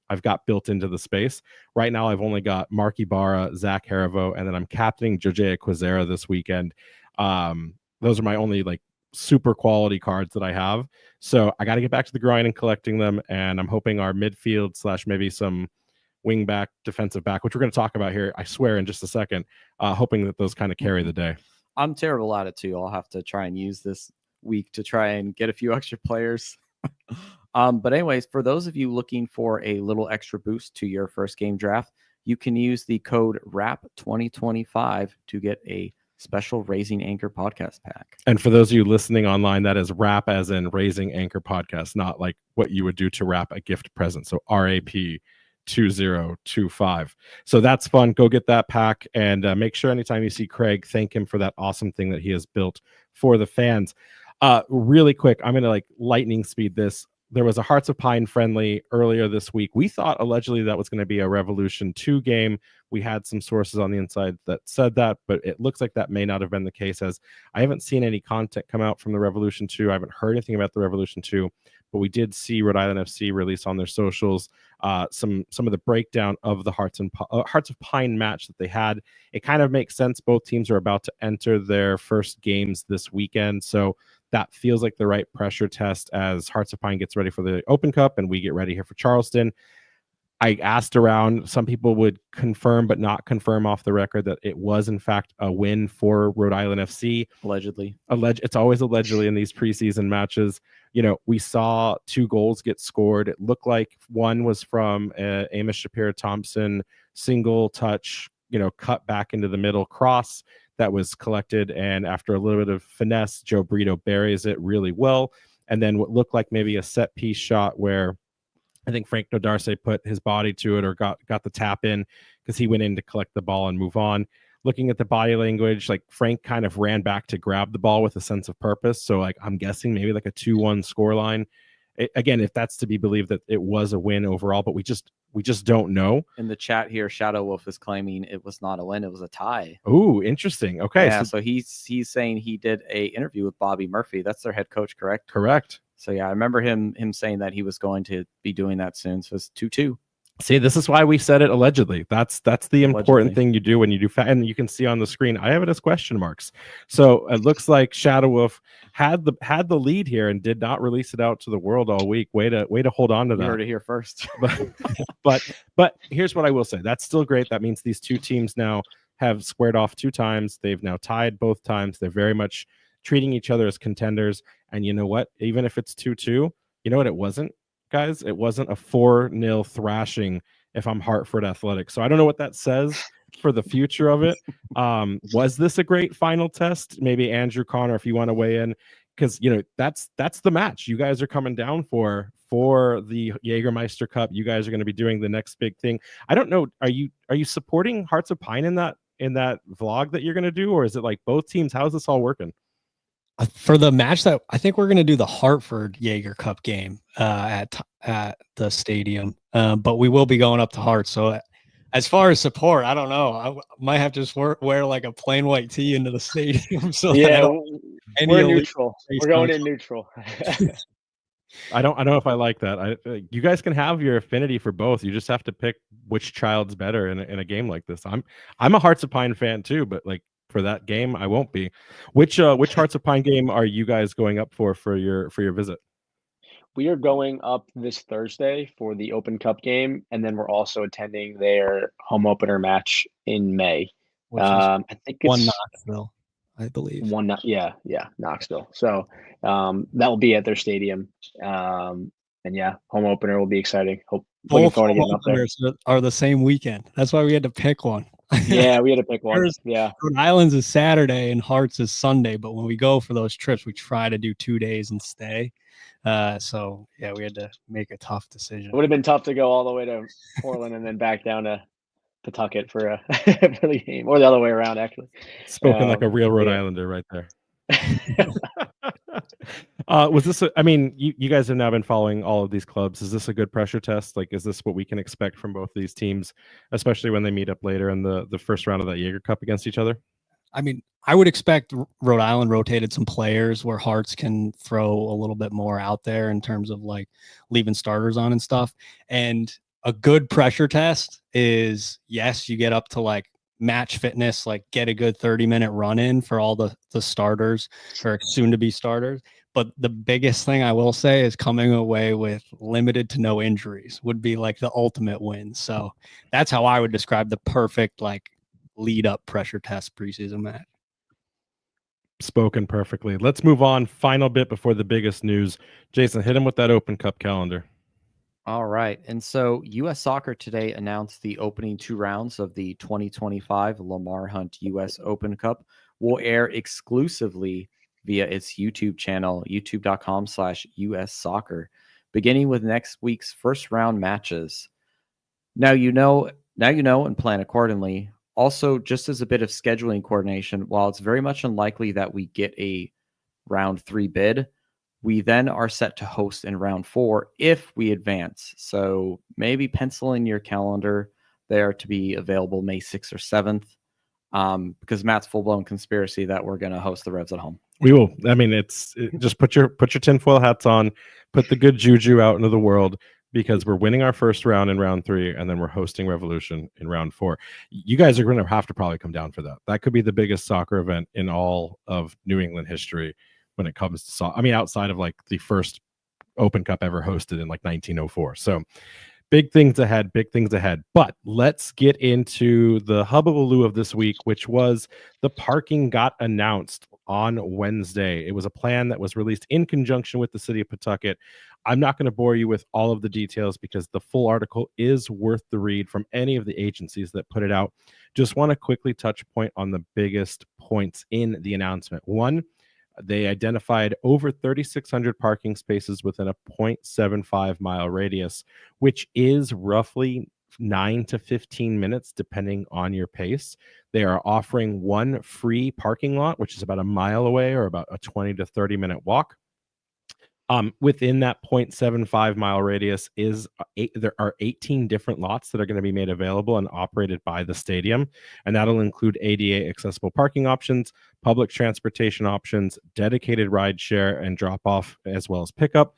S1: I've got built into the space. Right now, I've only got Mark Ibarra, Zach Harivo, and then I'm captaining Jojea Quazera this weekend. Those are my only like super quality cards that I have. So I got to get back to the grind and collecting them. And I'm hoping our midfield / maybe some wing back, defensive back, which we're going to talk about here, I swear, in just a second, hoping that those kind of carry the day.
S2: I'm terrible at it too. I'll have to try and use this week to try and get a few extra players. But anyways, for those of you looking for a little extra boost to your first game draft, you can use the code RAP2025 to get a special Raising Anchor podcast pack.
S1: And for those of you listening online, that is RAP as in Raising Anchor podcast, not like what you would do to wrap a gift present. So RAP 2025. So that's fun. Go get that pack and make sure anytime you see Craig, thank him for that awesome thing that he has built for the fans. Really quick, I'm going to like lightning speed this. There was a Hearts of Pine friendly earlier this week. We thought allegedly that was going to be a Revolution 2 game. We had some sources on the inside that said that, but it looks like that may not have been the case, as I haven't seen any content come out from the Revolution 2. I haven't heard anything about the Revolution 2, but we did see Rhode Island FC release on their socials some of the breakdown of the Hearts of Pine match that they had. It kind of makes sense. Both teams are about to enter their first games this weekend, so that feels like the right pressure test as Hearts of Pine gets ready for the Open Cup and we get ready here for Charleston. I asked around, some people would confirm but not confirm off the record that it was in fact a win for Rhode Island FC.
S2: Allegedly.
S1: It's always allegedly in these preseason matches. we saw 2 goals get scored. It looked like one was from Amos Shapiro-Thompson single touch, cut back into the middle cross that was collected, and after a little bit of finesse, Joe Brito buries it really well. And then what looked like maybe a set piece shot where I think Frank Nodarce put his body to it or got the tap in because he went in to collect the ball and move on. Looking at the body language, like Frank kind of ran back to grab the ball with a sense of purpose. So like I'm guessing maybe like a 2-1 scoreline. Again, if that's to be believed, that it was a win overall, but we just don't know.
S2: In the chat here, Shadow Wolf is claiming it was not a win; it was a tie.
S1: Ooh, interesting. Okay,
S2: yeah. So he's saying he did a interview with Bobby Murphy. That's their head coach, correct?
S1: Correct.
S2: So yeah, I remember him saying that he was going to be doing that soon. So it's 2-2.
S1: See, this is why we said it allegedly. That's the important thing you do when you do and you can see on the screen, I have it as question marks. So it looks like Shadow Wolf had the lead here and did not release it out to the world all week. Way to hold on to that.
S2: You heard it here first.
S1: but here's what I will say. That's still great. That means these 2 teams now have squared off 2 times. They've now tied both times. They're very much treating each other as contenders. And you know what? Even if it's 2-2, you know what it wasn't? Guys, it wasn't a 4-0 thrashing if I'm Hartford Athletic. So I don't know what that says for the future of it. Was this a great final test? Maybe Andrew Connor, if you want to weigh in, because that's the match you guys are coming down for the Jägermeister Cup. You guys are going to be doing the next big thing. I don't know. Are you supporting Hearts of Pine in that vlog that you're going to do, or is it like both teams? How's this all working?
S3: For the match that I think we're going to do the Hartford Jaeger Cup game at the stadium, but we will be going up to Hearts. So as far as support, I don't know. I might have to just wear like a plain white tee into the stadium. So
S4: yeah, we're neutral. We're going in neutral.
S1: I don't know if I like that. You guys can have your affinity for both. You just have to pick which child's better in a game like this. I'm a Hearts of Pine fan too, but like, for that game, I won't be. Which Hearts of Pine game are you guys going up for your visit?
S4: We are going up this Thursday for the Open Cup game, and then we're also attending their home opener match in May. I think it's
S3: Knoxville, I believe.
S4: Knoxville. So that will be at their stadium, and yeah, home opener will be exciting. Looking forward to getting up there.
S3: Are the same weekend. That's why we had to pick one.
S4: Yeah, we had to pick one. Yeah,
S3: Rhode Island's is Saturday and Hearts is Sunday, but when we go for those trips, we try to do 2 days and stay. So yeah, we had to make a tough decision.
S4: It would have been tough to go all the way to Portland and then back down to Pawtucket for the game, or the other way around, actually.
S1: Spoken like a real Rhode Islander right there. Was this you guys have now been following all of these clubs. Is this a good pressure test? Like, is this what we can expect from both of these teams, especially when they meet up later in the first round of that Jaeger Cup against each other?
S3: I mean, I would expect Rhode Island rotated some players where Hearts can throw a little bit more out there in terms of like leaving starters on and stuff. And a good pressure test is, yes, you get up to like match fitness, like get a good 30-minute run in for all the starters or soon to be starters. But the biggest thing I will say is coming away with limited to no injuries would be like the ultimate win. So that's how I would describe the perfect like lead up pressure test preseason match.
S1: Spoken perfectly. Let's move on. Final bit before the biggest news. Jason, hit him with that Open Cup calendar.
S2: All right. And so U.S. Soccer today announced the opening 2 rounds of the 2025 Lamar Hunt U.S. Open Cup will air exclusively via its YouTube channel, youtube.com/US Soccer, beginning with next week's first round matches. Now you know and plan accordingly. Also, just as a bit of scheduling coordination, while it's very much unlikely that we get a round 3 bid, we then are set to host in round 4 if we advance. So maybe pencil in your calendar there to be available May 6th or 7th, because Matt's full-blown conspiracy that we're going to host the Revs at home.
S1: We will. I mean, just put your tinfoil hats on, put the good juju out into the world, because we're winning our first round in round 3, and then we're hosting Revolution in round 4. You guys are going to have to probably come down for that. That could be the biggest soccer event in all of New England history when it comes to soccer. I mean, outside of like the first Open Cup ever hosted in like 1904. So big things ahead. But let's get into the hubbubaloo of this week, which was the parking got announced on Wednesday. It was a plan that was released in conjunction with the city of Pawtucket. I'm not going to bore you with all of the details because the full article is worth the read from any of the agencies that put it out. Just want to quickly touch point on the biggest points in the announcement. One, they identified over 3,600 parking spaces within a 0.75 mile radius, which is roughly 9 to 15 minutes, depending on your pace. They are offering one free parking lot, which is about a mile away or about a 20 to 30 minute walk. Within that 0.75 mile radius there are 18 different lots that are going to be made available and operated by the stadium, and that'll include ADA accessible parking options, public transportation options, dedicated ride share and drop off, as well as pickup,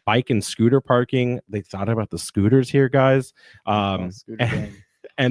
S1: bike and scooter parking. They thought about the scooters here, guys. And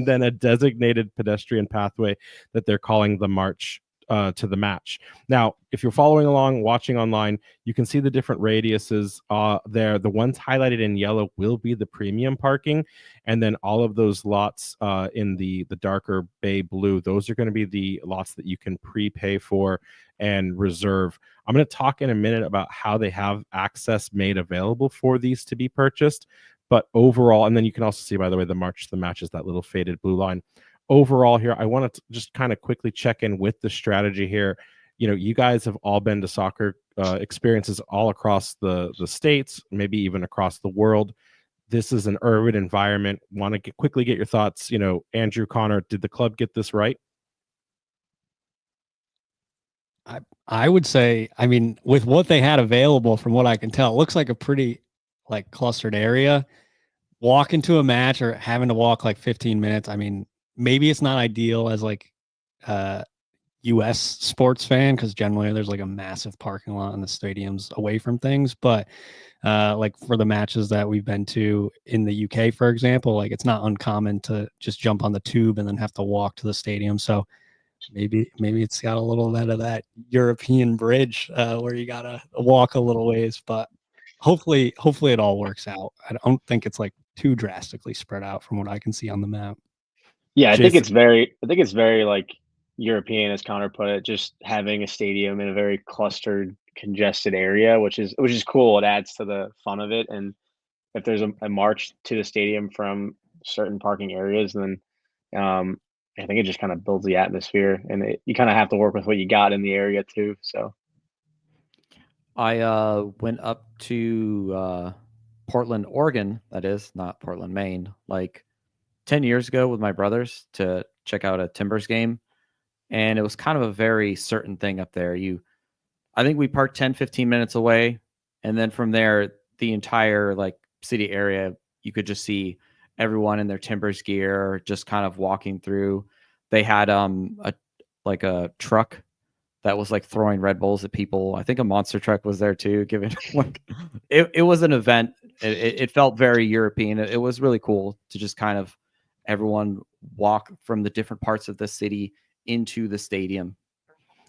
S1: then a designated pedestrian pathway that they're calling the March to the Match. Now, if you're following along, watching online, you can see the different radiuses there. The ones highlighted in yellow will be the premium parking, and then all of those lots in the darker bay blue, those are going to be the lots that you can prepay for and reserve. I'm going to talk in a minute about how they have access made available for these to be purchased, but overall, and then you can also see, by the way, the March to the Match is that little faded blue line. Overall here, I want to just kind of quickly check in with the strategy here. You know, you guys have all been to soccer experiences all across the states, maybe even across the world. This is an urban environment. Want to quickly get your thoughts. You know, Andrew, Connor, did the club get this right?
S3: I would say, I mean, with what they had available, from what I can tell, it looks like a pretty like clustered area. Walk into a match or having to walk like 15 minutes. I mean, maybe it's not ideal as like US sports fan, because generally there's like a massive parking lot in the stadiums away from things, but like for the matches that we've been to in the UK, for example, like it's not uncommon to just jump on the tube and then have to walk to the stadium. So maybe it's got a little bit of that European bridge where you gotta walk a little ways, but hopefully it all works out. I don't think it's like too drastically spread out from what I can see on the map.
S4: Yeah, I
S1: Jason.
S4: think it's very like European, as Connor put it, just having a stadium in a very clustered, congested area, which is cool. It adds to the fun of it. And if there's a march to the stadium from certain parking areas, then I think it just kind of builds the atmosphere, and you kind of have to work with what you got in the area too. So
S2: I went up to Portland, Oregon, that is, not Portland, Maine, like 10 years ago with my brothers to check out a Timbers game. And it was kind of a very certain thing up there. I think we parked 10, 15 minutes away. And then from there, the entire like city area, you could just see everyone in their Timbers gear, just kind of walking through. They had a truck that was like throwing Red Bulls at people. I think a monster truck was there too, giving like it was an event. It felt very European. It was really cool to just kind of everyone walk from the different parts of the city into the stadium.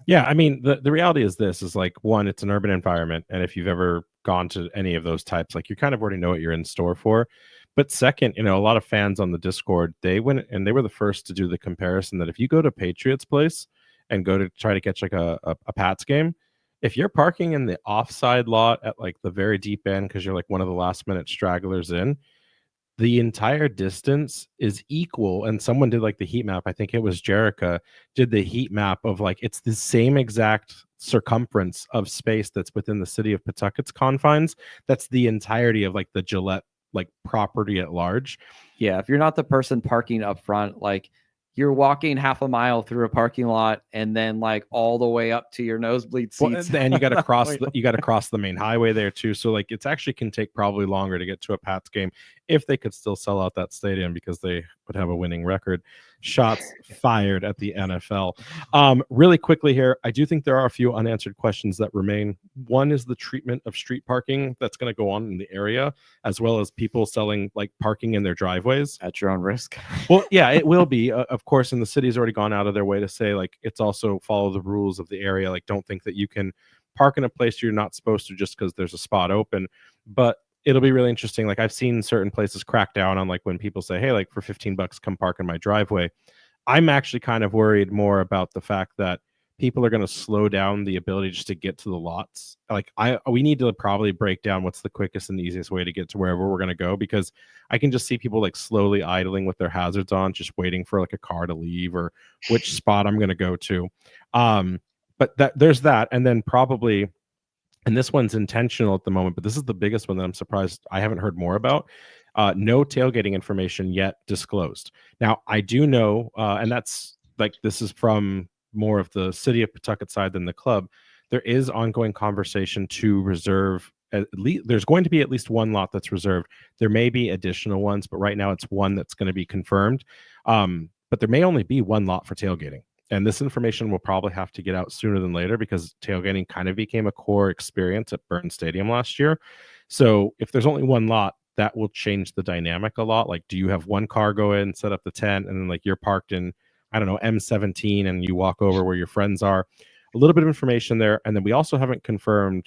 S1: Yeah, I mean, the reality is this is like, one, it's an urban environment, and if you've ever gone to any of those types, like you kind of already know what you're in store for. But second, you know, a lot of fans on the Discord, they went and they were the first to do the comparison that if you go to Patriot's place and go to try to catch like a Pats game, if you're parking in the offside lot at like the very deep end because you're like one of the last minute stragglers in, the entire distance is equal. And someone did like the heat map. I think it was Jerica did the heat map of like, it's the same exact circumference of space that's within the city of Pawtucket's confines. That's the entirety of like the Gillette like property at large.
S2: Yeah, if you're not the person parking up front, like you're walking half a mile through a parking lot and then like all the way up to your nosebleed seats.
S1: Well, and you got to cross the main highway there too. So like it's actually can take probably longer to get to a Pats game if they could still sell out that stadium because they would have a winning record. Shots fired at the NFL. Really quickly here, I do think there are a few unanswered questions that remain. One is the treatment of street parking that's going to go on in the area, as well as people selling like parking in their driveways
S2: at your own risk.
S1: Well, yeah, it will be. Of course, and the city's already gone out of their way to say like it's also follow the rules of the area. Like, don't think that you can park in a place you're not supposed to just because there's a spot open. But it'll be really interesting. Like I've seen certain places crack down on like when people say, hey, like for $15, come park in my driveway. I'm actually kind of worried more about the fact that people are going to slow down the ability just to get to the lots. Like we need to probably break down what's the quickest and the easiest way to get to wherever we're going to go, because I can just see people like slowly idling with their hazards on, just waiting for like a car to leave or which spot I'm going to go to. But there's that. And then probably, and this one's intentional at the moment, but this is the biggest one that I'm surprised I haven't heard more about. No tailgating information yet disclosed. Now, I do know, and that's like, this is from more of the city of Pawtucket side than the club. There is ongoing conversation to reserve at least, there's going to be at least one lot that's reserved. There may be additional ones, but right now it's one that's going to be confirmed. But there may only be one lot for tailgating. And this information will probably have to get out sooner than later, because tailgating kind of became a core experience at Burns Stadium last year. So if there's only one lot, that will change the dynamic a lot. Like, do you have one car go in, set up the tent, and then like you're parked in, I don't know, M17, and you walk over where your friends are? A little bit of information there. And then we also haven't confirmed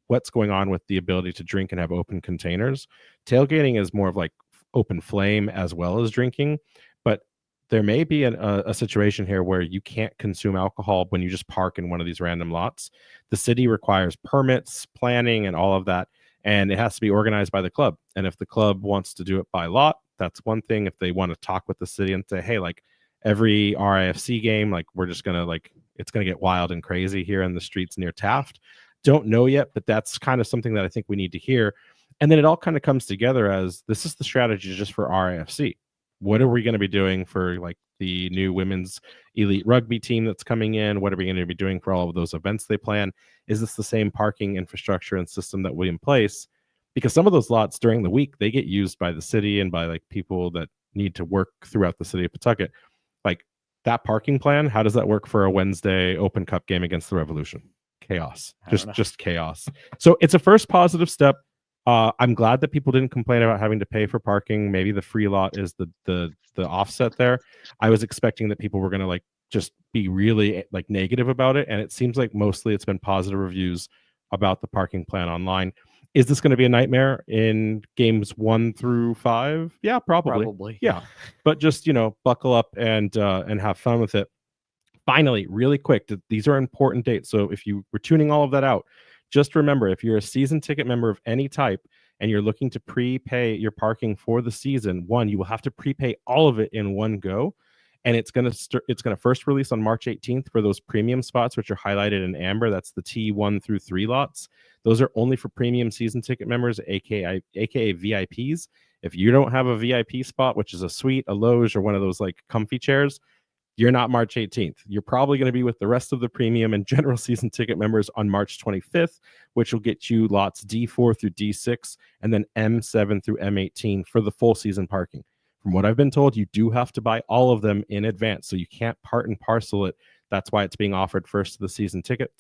S1: what's going on with the ability to drink and have open containers. Tailgating is more of like open flame as well as drinking, but there may be a situation here where you can't consume alcohol when you just park in one of these random lots. The city requires permits, planning, and all of that, and it has to be organized by the club. And if the club wants to do it by lot, that's one thing. If they want to talk with the city and say, hey, like every RIFC game, like we're just gonna like, it's gonna get wild and crazy here in the streets near Taft. Don't know yet, but that's kind of something that I think we need to hear. And then it all kind of comes together as this is the strategy just for RIFC. What are we going to be doing for like the new women's elite rugby team that's coming in? What are we going to be doing for all of those events they plan? Is this the same parking infrastructure and system that we in place? Because some of those lots during the week, they get used by the city and by like people that need to work throughout the city of Pawtucket. Like that parking plan, how does that work for a Wednesday Open Cup game against the Revolution? Chaos, just chaos. So it's a first positive step. I'm glad that people didn't complain about having to pay for parking. Maybe the free lot is the offset there. I was expecting that people were going to like just be really like negative about it, and it seems like mostly it's been positive reviews about the parking plan online. Is this going to be a nightmare in games 1 through 5? Yeah, probably. Yeah, but just buckle up and have fun with it. Finally, really quick, these are important dates. So if you were tuning all of that out, just remember, if you're a season ticket member of any type and you're looking to prepay your parking for the season, you will have to prepay all of it in one go. And it's going to first release on March 18th for those premium spots, which are highlighted in amber. That's the T1 through 3 lots. Those are only for premium season ticket members, aka VIPs. If you don't have a VIP spot, which is a suite, a loge, or one of those like comfy chairs, you're not March 18th. You're probably going to be with the rest of the premium and general season ticket members on March 25th, which will get you lots D4 through D6 and then M7 through M18 for the full season parking. From what I've been told, you do have to buy all of them in advance, so you can't part and parcel it. That's why it's being offered first to the season ticket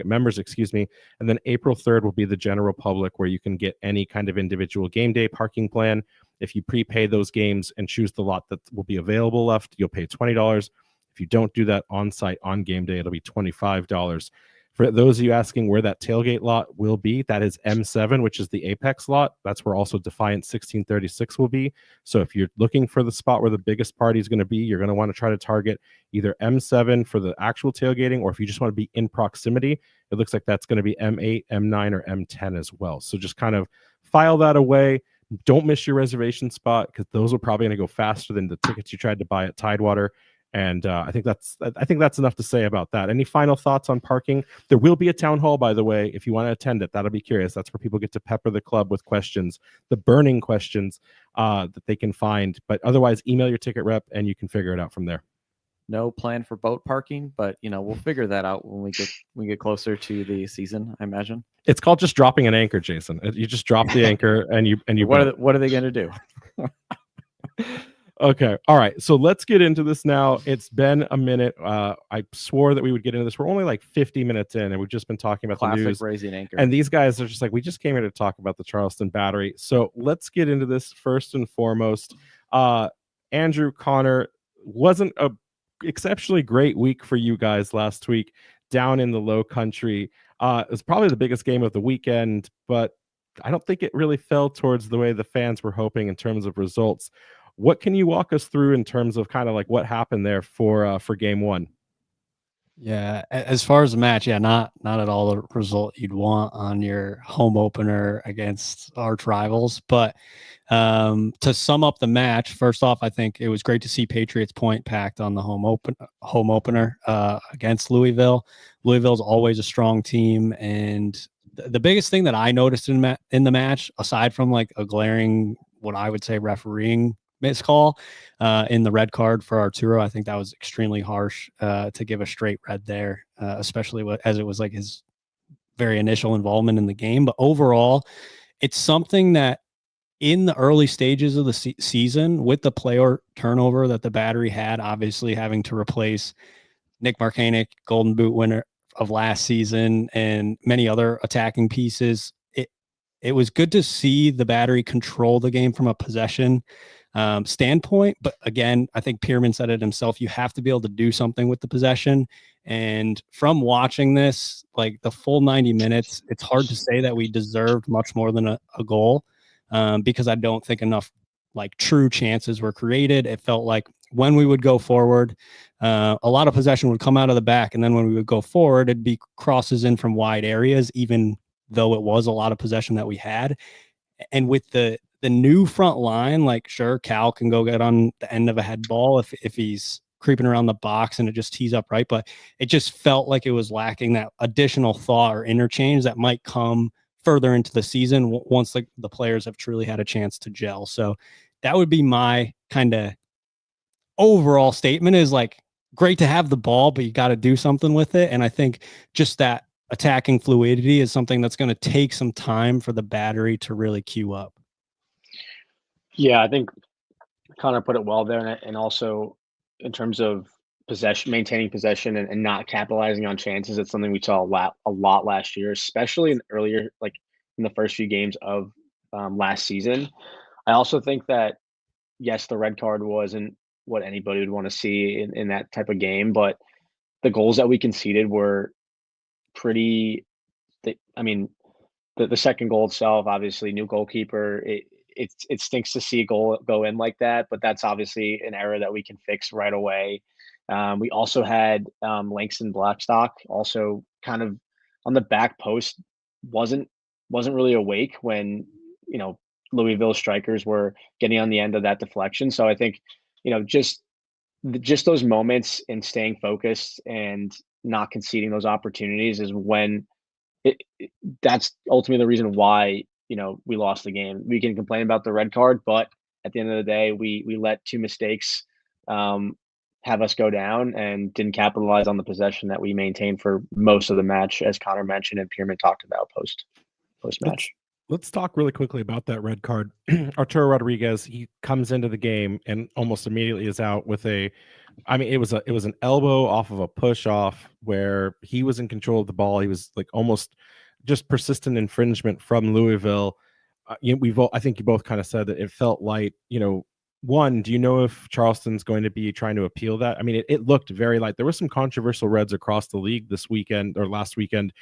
S1: members, and then April 3rd will be the general public, where you can get any kind of individual game day parking plan. If you prepay those games and choose the lot that will be available left, you'll pay $20. If you don't do that on site on game day, it'll be $25. For those of you asking where that tailgate lot will be, that is M7, which is the Apex lot. That's where also Defiant 1636 will be. So if you're looking for the spot where the biggest party is going to be, you're going to want to try to target either M7 for the actual tailgating, or if you just want to be in proximity, it looks like that's going to be M8, M9, or M10 as well. So just kind of file that away. Don't miss your reservation spot, because those are probably going to go faster than the tickets you tried to buy at Tidewater. And I think that's enough to say about that. Any final thoughts on parking? There will be a town hall, by the way, if you want to attend it. That'll be curious. That's where people get to pepper the club with questions, the burning questions that they can find. But otherwise, email your ticket rep and you can figure it out from there.
S2: No plan for boat parking, but we'll figure that out when we get closer to the season, I imagine.
S1: It's called just dropping an anchor, Jason. You just drop the anchor and you.
S2: What are they going to do?
S1: Okay. All right. So let's get into this now. It's been a minute. I swore that we would get into this. We're only like 50 minutes in, and we've just been talking about the news.
S2: Raising anchor.
S1: And these guys are just like, we just came here to talk about the Charleston Battery. So let's get into this first and foremost. Andrew, Connor, wasn't a exceptionally great week for you guys last week down in the Low Country. It was probably the biggest game of the weekend, but I don't think it really fell towards the way the fans were hoping in terms of results. What can you walk us through in terms of kind of like what happened there for game 1?
S3: Yeah, as far as the match, yeah, not at all the result you'd want on your home opener against arch rivals. But to sum up the match, first off, I think it was great to see Patriots point packed on the home opener against Louisville. Louisville's always a strong team, and the biggest thing that I noticed in the match, aside from like a glaring, what I would say, refereeing miscall in the red card for Arturo. I think that was extremely harsh to give a straight red there, especially as it was like his very initial involvement in the game. But overall, it's something that in the early stages of the season, with the player turnover that the Battery had, obviously having to replace Nick Marcanic, Golden Boot winner of last season, and many other attacking pieces, it was good to see the Battery control the game from a possession standpoint. But again, I think Pirrmann said it himself. You have to be able to do something with the possession. And from watching this, like the full 90 minutes, it's hard to say that we deserved much more than a goal because I don't think enough like true chances were created. It felt like when we would go forward, a lot of possession would come out of the back. And then when we would go forward, it'd be crosses in from wide areas, even though it was a lot of possession that we had. And with the new front line, like sure, Cal can go get on the end of a head ball if he's creeping around the box and it just tees up right. But it just felt like it was lacking that additional thought or interchange that might come further into the season once the players have truly had a chance to gel. So that would be my kind of overall statement, is like great to have the ball, but you got to do something with it. And I think just that attacking fluidity is something that's going to take some time for the Battery to really queue up.
S4: Yeah, I think Connor put it well there, and also in terms of possession, maintaining possession and not capitalizing on chances. It's something we saw a lot last year, especially like in the first few games of last season. I also think that yes, the red card wasn't what anybody would want to see in that type of game, but the goals that we conceded were pretty. I mean, the second goal itself, obviously, new goalkeeper. It stinks to see a goal go in like that, but that's obviously an error that we can fix right away. We also had Langston Blackstock also kind of on the back post, wasn't really awake when Louisville strikers were getting on the end of that deflection. So I think just those moments and staying focused and not conceding those opportunities is when that's ultimately the reason why we lost the game. We can complain about the red card, but at the end of the day, we let two mistakes have us go down and didn't capitalize on the possession that we maintained for most of the match, as Connor mentioned and Pirrmann talked about post match.
S1: Let's talk really quickly about that red card. Arturo Rodriguez, he comes into the game and almost immediately is out with it was an elbow off of a push off where he was in control of the ball. He was like almost just persistent infringement from Louisville. I think you both kind of said that it felt light. One, do you know if Charleston's going to be trying to appeal that? I mean, it looked very light. There were some controversial reds across the league this weekend or last weekend.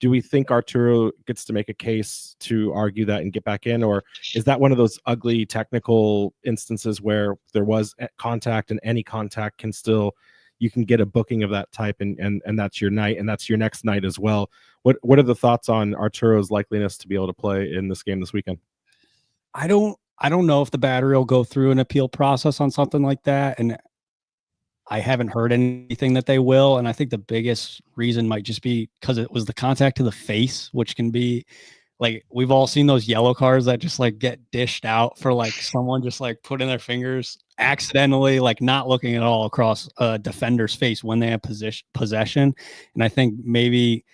S1: Do we think Arturo gets to make a case to argue that and get back in? Or is that one of those ugly technical instances where there was contact and any contact you can get a booking of that type and that's your night and that's your next night as well? What are the thoughts on Arturo's likeliness to be able to play in this game this weekend?
S3: I don't know if the Battery will go through an appeal process on something like that. And I haven't heard anything that they will. And I think the biggest reason might just be because it was the contact to the face, which can be like, we've all seen those yellow cards that just like get dished out for like someone just like putting their fingers accidentally, like not looking at all across a defender's face when they have possession. And I think maybe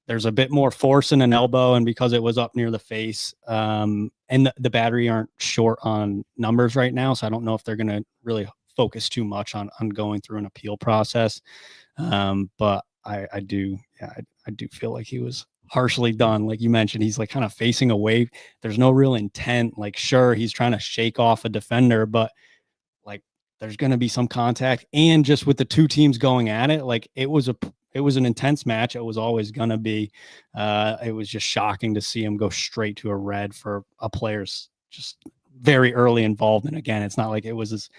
S3: there's a bit more force in an elbow, and because it was up near the face, and the Battery aren't short on numbers right now. So I don't know if they're going to really focus too much on going through an appeal process. But I do feel like he was harshly done. Like you mentioned, he's like kind of facing away. There's no real intent. Like, sure, he's trying to shake off a defender, but like there's going to be some contact. And just with the two teams going at it, like it was an intense match. It was always going to be. It was just shocking to see him go straight to a red for a player's just very early involvement. Again, it's not like it was his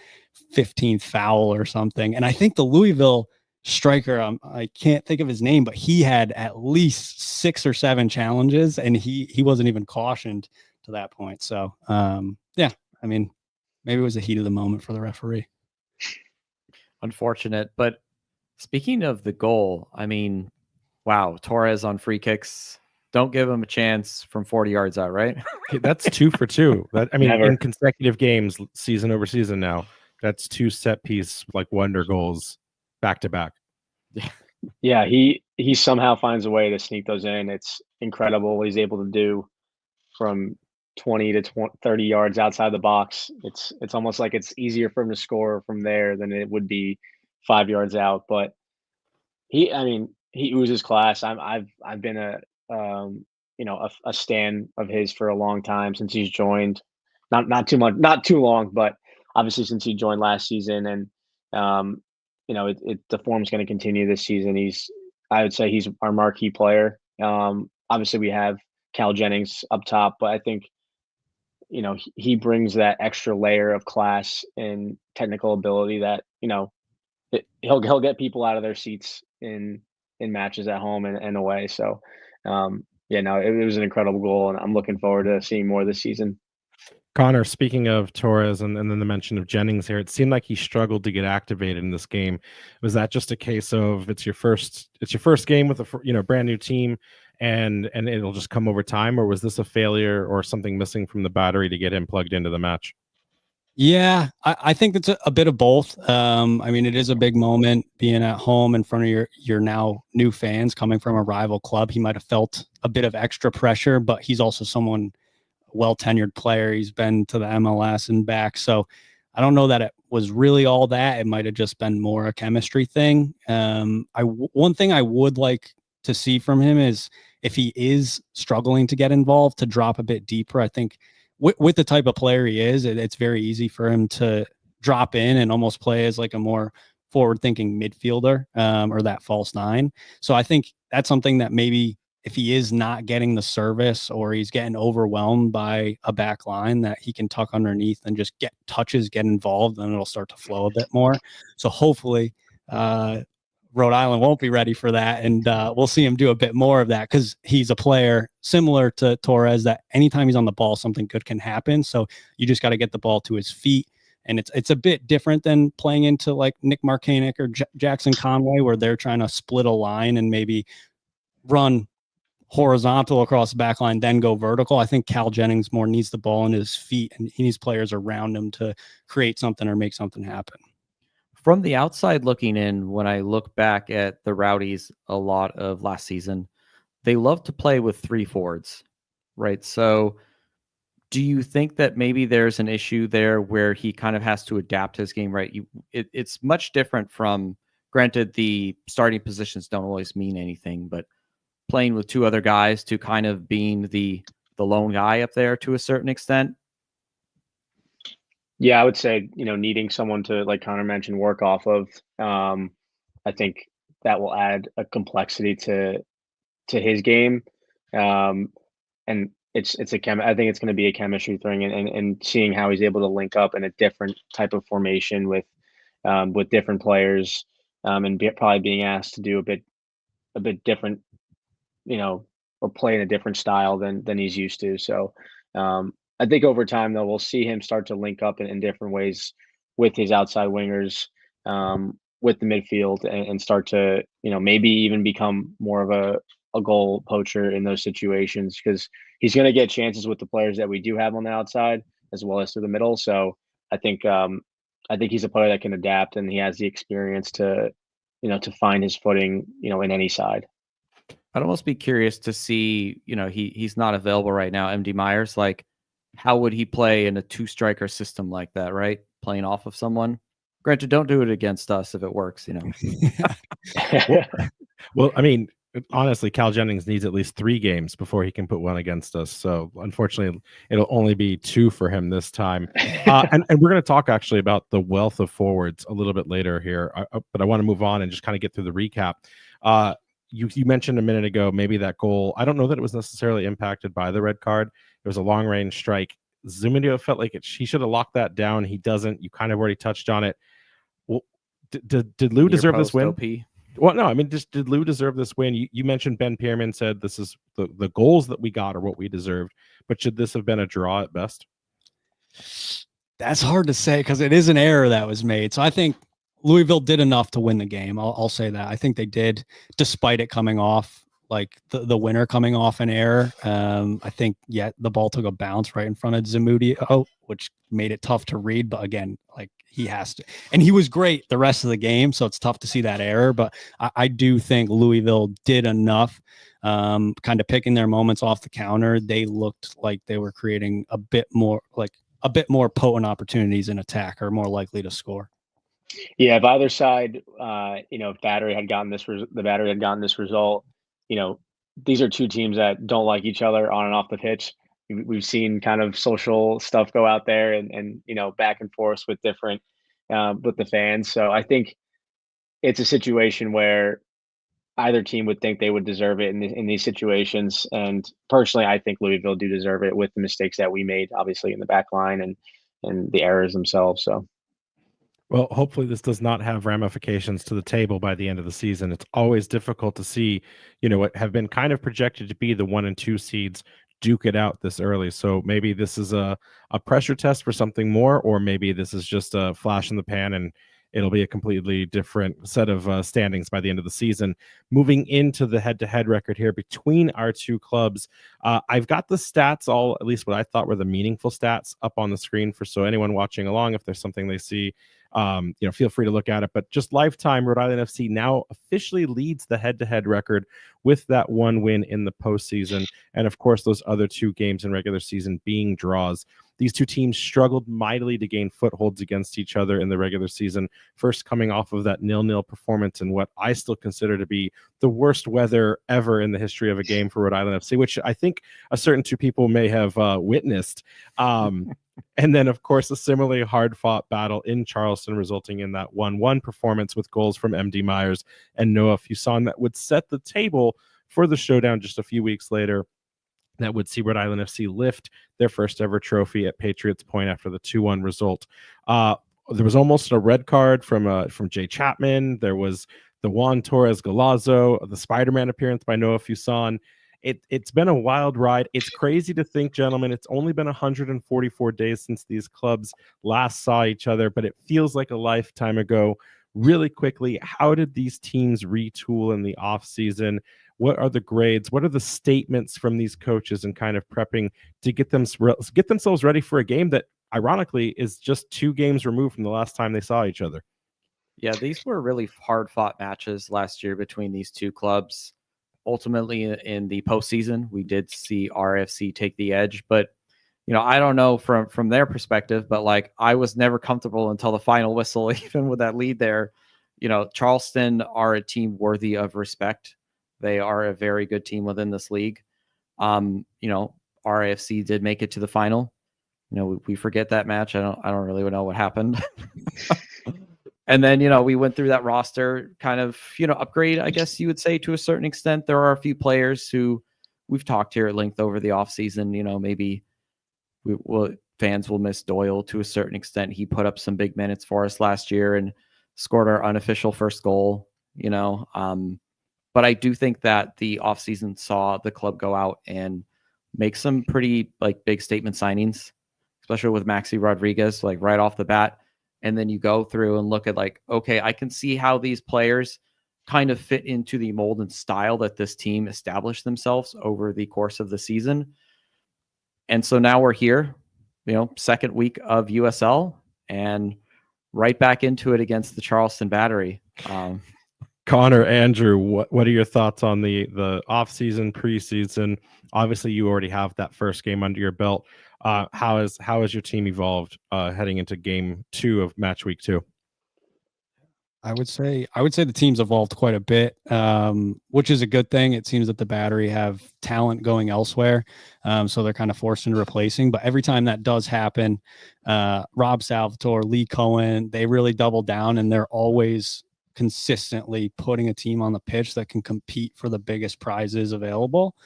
S3: 15th foul or something. And I think the Louisville striker. I can't think of his name, but he had at least 6 or 7 challenges, and he wasn't even cautioned to that point. So yeah, I mean, maybe it was the heat of the moment for the referee.
S2: Unfortunate. But speaking of the goal, I mean, wow, Torres on free kicks. Don't give him a chance from 40 yards out, right?
S1: That's 2 for 2. That, I mean,
S4: Never.
S1: in consecutive games, season over season now, that's 2 set piece like wonder goals back to back.
S4: Yeah, he somehow finds a way to sneak those in. It's incredible what he's able to do from 20 to 30 yards outside the box. It's almost like it's easier for him to score from there than it would be 5 yards out. But I mean, he oozes class. I've been a stan of his for a long time since he's joined. Not too much, not too long, but obviously since he joined last season, and the form's going to continue this season. I would say he's our marquee player. Obviously we have Cal Jennings up top, but I think he brings that extra layer of class and technical ability that he'll get people out of their seats in matches at home and away. So it was an incredible goal, and I'm looking forward to seeing more this season.
S1: Connor, speaking of Torres and then the mention of Jennings here, it seemed like he struggled to get activated in this game. Was that just a case of it's your first game with a brand new team and it'll just come over time, or was this a failure or something missing from the battery to get him plugged into the match?
S3: Yeah, I think it's a bit of both. I mean, it is a big moment being at home in front of your now new fans coming from a rival club. He might have felt a bit of extra pressure, but he's also someone well-tenured player. He's been to the MLS and back. So I don't know that it was really all that. It might have just been more a chemistry thing. One thing I would like to see from him is if he is struggling to get involved, to drop a bit deeper. I think with the type of player he is, it's very easy for him to drop in and almost play as like a more forward-thinking midfielder or that false nine. So I think that's something that maybe if he is not getting the service or he's getting overwhelmed by a back line, that he can tuck underneath and just get touches, get involved, and it'll start to flow a bit more. So hopefully Rhode Island won't be ready for that, and we'll see him do a bit more of that, because he's a player similar to Torres that anytime he's on the ball, something good can happen. So you just got to get the ball to his feet, and it's a bit different than playing into like Nick Marcanic or Jackson Conway, where they're trying to split a line and maybe run horizontal across the back line, then go vertical. I think Cal Jennings more needs the ball in his feet, and he needs players around him to create something or make something happen.
S2: From the outside looking in, when I look back at the Rowdies a lot of last season, they love to play with 3 forwards, right? So do you think that maybe there's an issue there where he kind of has to adapt his game, right? It's much different from, granted, the starting positions don't always mean anything, but playing with 2 other guys to kind of being the lone guy up there to a certain extent.
S4: Yeah, I would say, needing someone to, like Connor mentioned, work off of. I think that will add a complexity to his game. And I think it's going to be a chemistry thing, and seeing how he's able to link up in a different type of formation with different players, and probably being asked to do a bit different, or play in a different style than he's used to. So I think over time, though, we'll see him start to link up in different ways with his outside wingers, with the midfield, and start to, maybe even become more of a goal poacher in those situations, because he's going to get chances with the players that we do have on the outside as well as through the middle. So I think he's a player that can adapt, and he has the experience to find his footing, in any side.
S2: I'd almost be curious to see, he's not available right now, MD Myers, like, how would he play in a 2-striker system like that, right? Playing off of someone. Granted, don't do it against us if it works,
S1: Well, I mean, honestly, Cal Jennings needs at least 3 games before he can put one against us. So unfortunately, it'll only be 2 for him this time. And we're going to talk actually about the wealth of forwards a little bit later here. But I want to move on and just kind of get through the recap. You mentioned a minute ago, maybe that goal, I don't know that it was necessarily impacted by the red card. It was a long range strike. Zumidio felt like he should have locked that down. He doesn't. You kind of already touched on it. Well, did Lou deserve this win?
S2: OP?
S1: Well, no, I mean, just did Lou deserve this win? You mentioned Ben Pirrmann said this is the goals that we got are what we deserved, but should this have been a draw at best?
S3: That's hard to say because it is an error that was made. So I think Louisville did enough to win the game. I'll say that. I think they did, despite it coming off like the winner coming off an error. I think the ball took a bounce right in front of Zamudio, which made it tough to read. But again, like he has to, and he was great the rest of the game, so it's tough to see that error. But I do think Louisville did enough. Kind of picking their moments off the counter. They looked like they were creating a bit more potent opportunities in attack, or more likely to score.
S4: Yeah, if either side, if Battery had gotten the Battery had gotten this result, these are two teams that don't like each other on and off the pitch. We've seen kind of social stuff go out there and back and forth with different with the fans. So I think it's a situation where either team would think they would deserve it in these situations. And personally, I think Louisville do deserve it with the mistakes that we made, obviously in the back line and the errors themselves. So.
S1: Well, hopefully this does not have ramifications to the table by the end of the season. It's always difficult to see, what have been kind of projected to be the 1 and 2 seeds duke it out this early. So maybe this is a pressure test for something more, or maybe this is just a flash in the pan and it'll be a completely different set of standings by the end of the season. Moving into the head-to-head record here between our two clubs, I've got the stats, all at least what I thought were the meaningful stats, up on the screen for so anyone watching along, if there's something they see, feel free to look at it. But just lifetime, Rhode Island FC now officially leads the head-to-head record with that one win in the postseason, and of course those other 2 games in regular season being draws. These two teams struggled mightily to gain footholds against each other in the regular season, first coming off of that 0-0 performance in what I still consider to be the worst weather ever in the history of a game for Rhode Island FC, which I think a certain 2 people may have witnessed. And then, of course, a similarly hard-fought battle in Charleston, resulting in that 1-1 performance with goals from M.D. Myers and Noah Fuson that would set the table for the showdown just a few weeks later that would see Rhode Island FC lift their first ever trophy at Patriots Point after the 2-1 result. There was almost a red card from Jay Chapman. There was the Juan Torres Galazo, the Spider-Man appearance by Noah Fuson. It's been a wild ride. It's crazy to think, gentlemen, it's only been 144 days since these clubs last saw each other, but it feels like a lifetime ago. Really quickly, how did these teams retool in the offseason? What are the grades? What are the statements from these coaches and kind of prepping to get themselves ready for a game that, ironically, is just 2 games removed from the last time they saw each other?
S2: Yeah, these were really hard-fought matches last year between these 2 clubs. Ultimately, in the postseason, we did see RFC take the edge, but I don't know from their perspective, but like I was never comfortable until the final whistle, even with that lead there. Charleston are a team worthy of respect. They are a very good team within this league. RAFC did make it to the final. We forget that match. I don't really know what happened. And then, we went through that roster kind of, upgrade, I guess you would say, to a certain extent. There are a few players who we've talked here at length over the offseason. Maybe fans will miss Doyle to a certain extent. He put up some big minutes for us last year and scored our unofficial first goal, But I do think that the offseason saw the club go out and make some pretty big statement signings, especially with Maxi Rodriguez, right off the bat. And then you go through and look at okay, I can see how these players kind of fit into the mold and style that this team established themselves over the course of the season. And so now we're here, second week of USL and right back into it against the Charleston Battery.
S1: Connor, Andrew, what are your thoughts on the off-season, preseason? Obviously, you already have that first game under your belt. How has your team evolved heading into game 2 of match week 2?
S3: I would say the team's evolved quite a bit, which is a good thing. It seems that the Battery have talent going elsewhere, so they're kind of forced into replacing. But every time that does happen, Rob Salvatore, Lee Cohen, they really double down, and they're always consistently putting a team on the pitch that can compete for the biggest prizes available.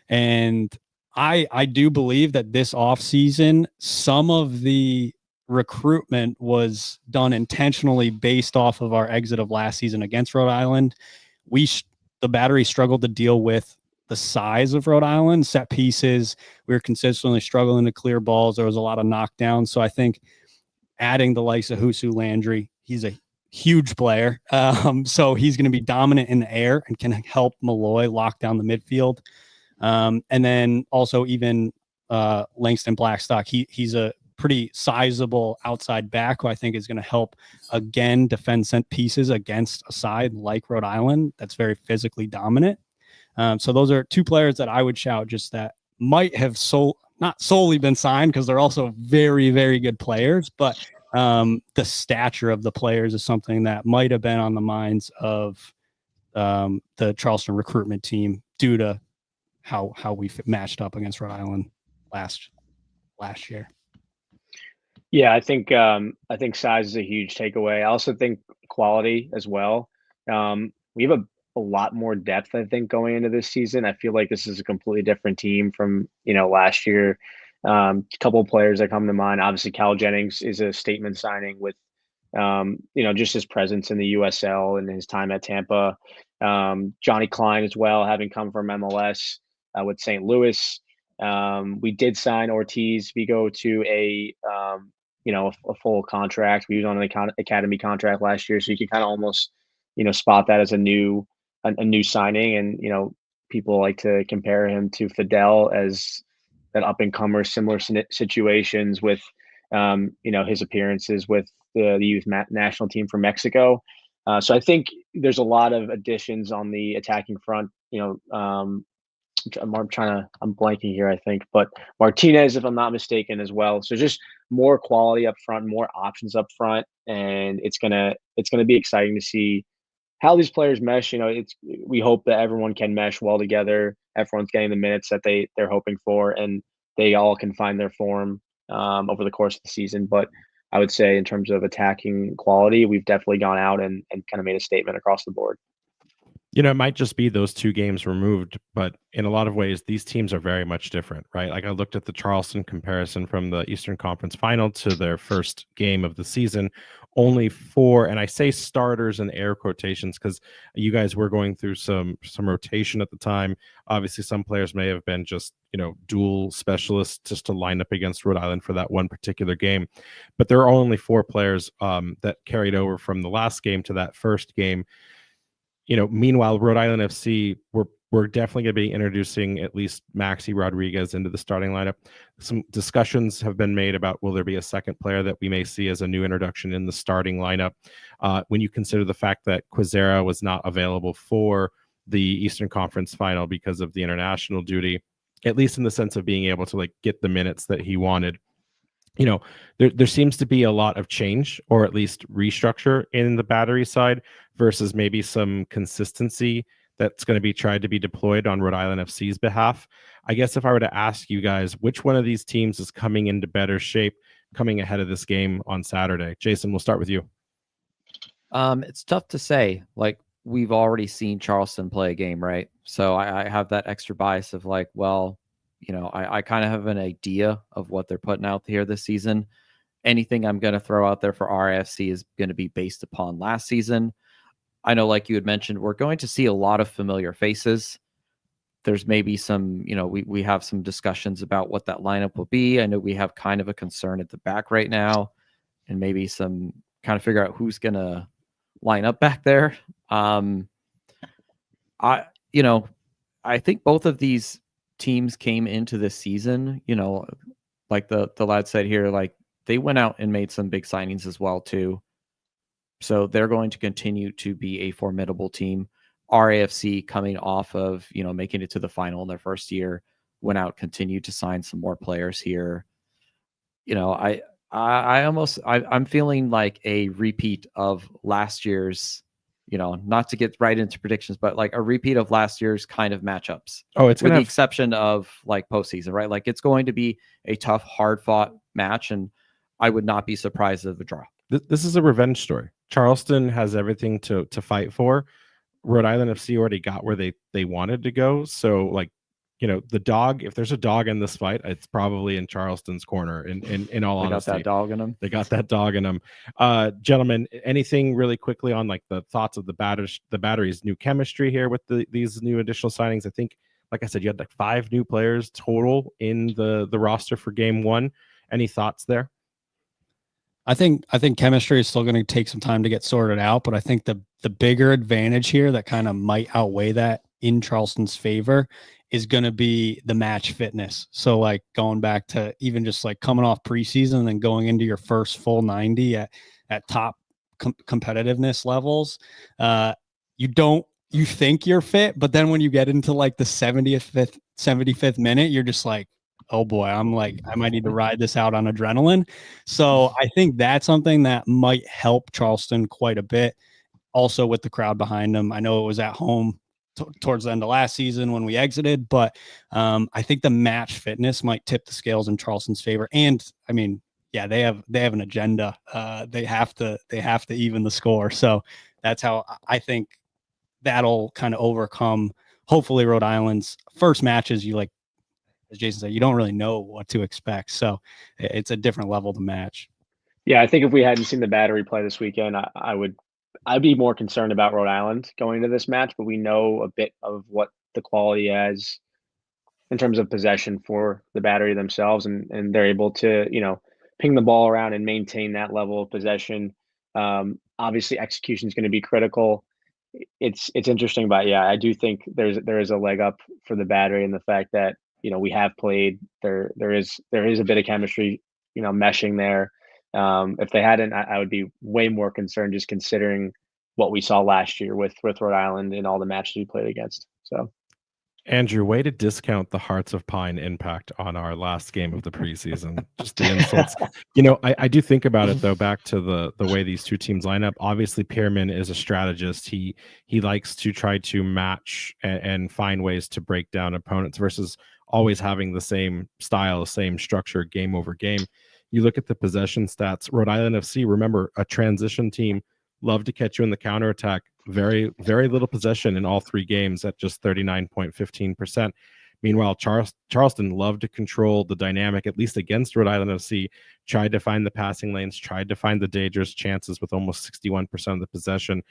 S3: And I do believe that this offseason, some of the recruitment was done intentionally based off of our exit of last season against Rhode Island the Battery struggled to deal with the size of Rhode Island, set pieces. We were consistently struggling to clear balls. There was a lot of knockdowns. So I think adding the likes of Husu Landry, he's a huge player. So he's going to be dominant in the air and can help Malloy lock down the midfield. And then also even Langston Blackstock, he's a pretty sizable outside back who I think is going to help again defend set pieces against a side like Rhode Island that's very physically dominant. So those are two players that I would shout just that might have not solely been signed because they're also very, very good players, but the stature of the players is something that might have been on the minds of the Charleston recruitment team due to how we matched up against Rhode Island last year.
S4: Yeah, I think size is a huge takeaway. I also think quality as well. We have a lot more depth, I think, going into this season. I feel like this is a completely different team from last year. A couple of players that come to mind. Obviously, Cal Jennings is a statement signing with just his presence in the USL and his time at Tampa. Johnny Klein as well, having come from MLS with St. Louis. We did sign Ortiz Vigo to a full contract. We was on an academy contract last year, so you can kind of almost spot that as a new signing. And people like to compare him to Fidel as that up and comer, similar situations with his appearances with the youth national team from Mexico. So I think there's a lot of additions on the attacking front. I'm blanking here, I think, but Martinez, if I'm not mistaken, as well. So just more quality up front, more options up front, and it's gonna be exciting to see how these players mesh. We hope that everyone can mesh well together. Everyone's getting the minutes that they're hoping for, and they all can find their form over the course of the season. But I would say in terms of attacking quality, we've definitely gone out and kind of made a statement across the board.
S1: It might just be those 2 games removed, but in a lot of ways, these teams are very much different, right? Like I looked at the Charleston comparison from the Eastern Conference Final to their first game of the season. Only 4, and I say starters in air quotations because you guys were going through some rotation at the time. Obviously, some players may have been just dual specialists just to line up against Rhode Island for that one particular game. But there are only 4 players that carried over from the last game to that first game. Meanwhile, Rhode Island FC, we're definitely going to be introducing at least Maxi Rodriguez into the starting lineup. Some discussions have been made about will there be a second player that we may see as a new introduction in the starting lineup. When you consider the fact that Quizera was not available for the Eastern Conference Final because of the international duty, at least in the sense of being able to get the minutes that he wanted. There seems to be a lot of change or at least restructure in the Battery side versus maybe some consistency that's going to be tried to be deployed on Rhode Island FC's behalf. I guess if I were to ask you guys, which one of these teams is coming into better shape coming ahead of this game on Saturday? Jason, we'll start with you.
S2: It's tough to say. We've already seen Charleston play a game, right? So I have that extra bias of I kind of have an idea of what they're putting out here this season. Anything I'm going to throw out there for RFC is going to be based upon last season. I know, like you had mentioned, we're going to see a lot of familiar faces. There's maybe some, we have some discussions about what that lineup will be. I know we have kind of a concern at the back right now, and maybe some kind of figure out who's going to line up back there. I think both of these teams came into this season, like the lad said here, they went out and made some big signings as well too. So they're going to continue to be a formidable team. RAFC coming off of, making it to the final in their first year, went out, continued to sign some more players here. I'm feeling like a repeat of last year's, not to get right into predictions, but like a repeat of last year's kind of matchups.
S1: Oh, it's
S2: with the exception of postseason, right? It's going to be a tough, hard fought match, and I would not be surprised if a draw.
S1: This is a revenge story. Charleston has everything to fight for. Rhode Island FC already got where they wanted to go. So the dog, if there's a dog in this fight, it's probably in Charleston's corner. In all honesty,
S2: got that dog in them.
S1: They got that dog in them. Gentlemen, anything really quickly on like the thoughts of the battery's new chemistry here with these new additional signings? I think, like I said, you had like 5 new players total in the roster for game 1. Any thoughts there?
S3: I think chemistry is still going to take some time to get sorted out, but I think the bigger advantage here that kind of might outweigh that in Charleston's favor is going to be the match fitness. So like going back to even just like coming off preseason and then going into your first full 90 at top competitiveness levels, you think you're fit, but then when you get into like the 75th minute, you're just like, oh boy, I might need to ride this out on adrenaline. So I think that's something that might help Charleston quite a bit. Also with the crowd behind them. I know it was at home towards the end of last season when we exited, but I think the match fitness might tip the scales in Charleston's favor. And I mean, yeah, they have an agenda. They have to even the score. So that's how I think that'll kind of overcome, hopefully, Rhode Island's first matches. You, like as Jason said, you don't really know what to expect. So it's a different level to match.
S4: Yeah, I think if we hadn't seen the Battery play this weekend, I'd be more concerned about Rhode Island going into this match, but we know a bit of what the quality is in terms of possession for the Battery themselves, and they're able to, ping the ball around and maintain that level of possession. Obviously, execution is going to be critical. It's interesting, but yeah, I do think there is a leg up for the Battery, and the fact that we have played there is a bit of chemistry, meshing there. If they hadn't, I would be way more concerned, just considering what we saw last year with Rhode Island and all the matches we played against. So,
S1: Andrew, way to discount the Hearts of Pine impact on our last game of the preseason. Just the insults. I do think about it though, back to the way these two teams line up. Obviously, Pirrmann is a strategist. He likes to try to match and find ways to break down opponents versus always having the same style, same structure, game over game. You look at the possession stats. Rhode Island FC, remember, a transition team, love to catch you in the counterattack. Very, very little possession in all 3 games at just 39.15%. Meanwhile, Charleston loved to control the dynamic, at least against Rhode Island FC, tried to find the passing lanes, tried to find the dangerous chances with almost 61% of the possession.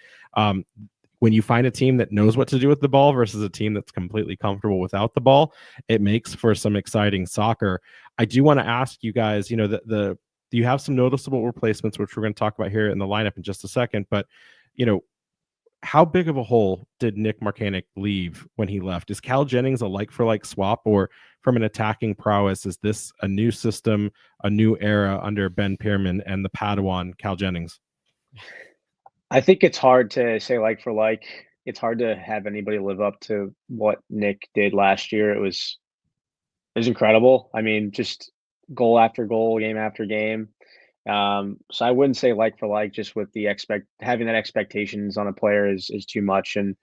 S1: When you find a team that knows what to do with the ball versus a team that's completely comfortable without the ball, it makes for some exciting soccer. I do want to ask you guys, you have some noticeable replacements, which we're going to talk about here in the lineup in just a second, but, how big of a hole did Nick Marcanic leave when he left? Is Cal Jennings a like-for-like swap, or from an attacking prowess, is this a new system, a new era under Ben Pirrmann and the Padawan Cal Jennings?
S4: I think it's hard to say like for like. It's hard to have anybody live up to what Nick did last year. It was incredible. I mean, just goal after goal, game after game. So I wouldn't say like for like, just with the having that expectations on a player is too much. And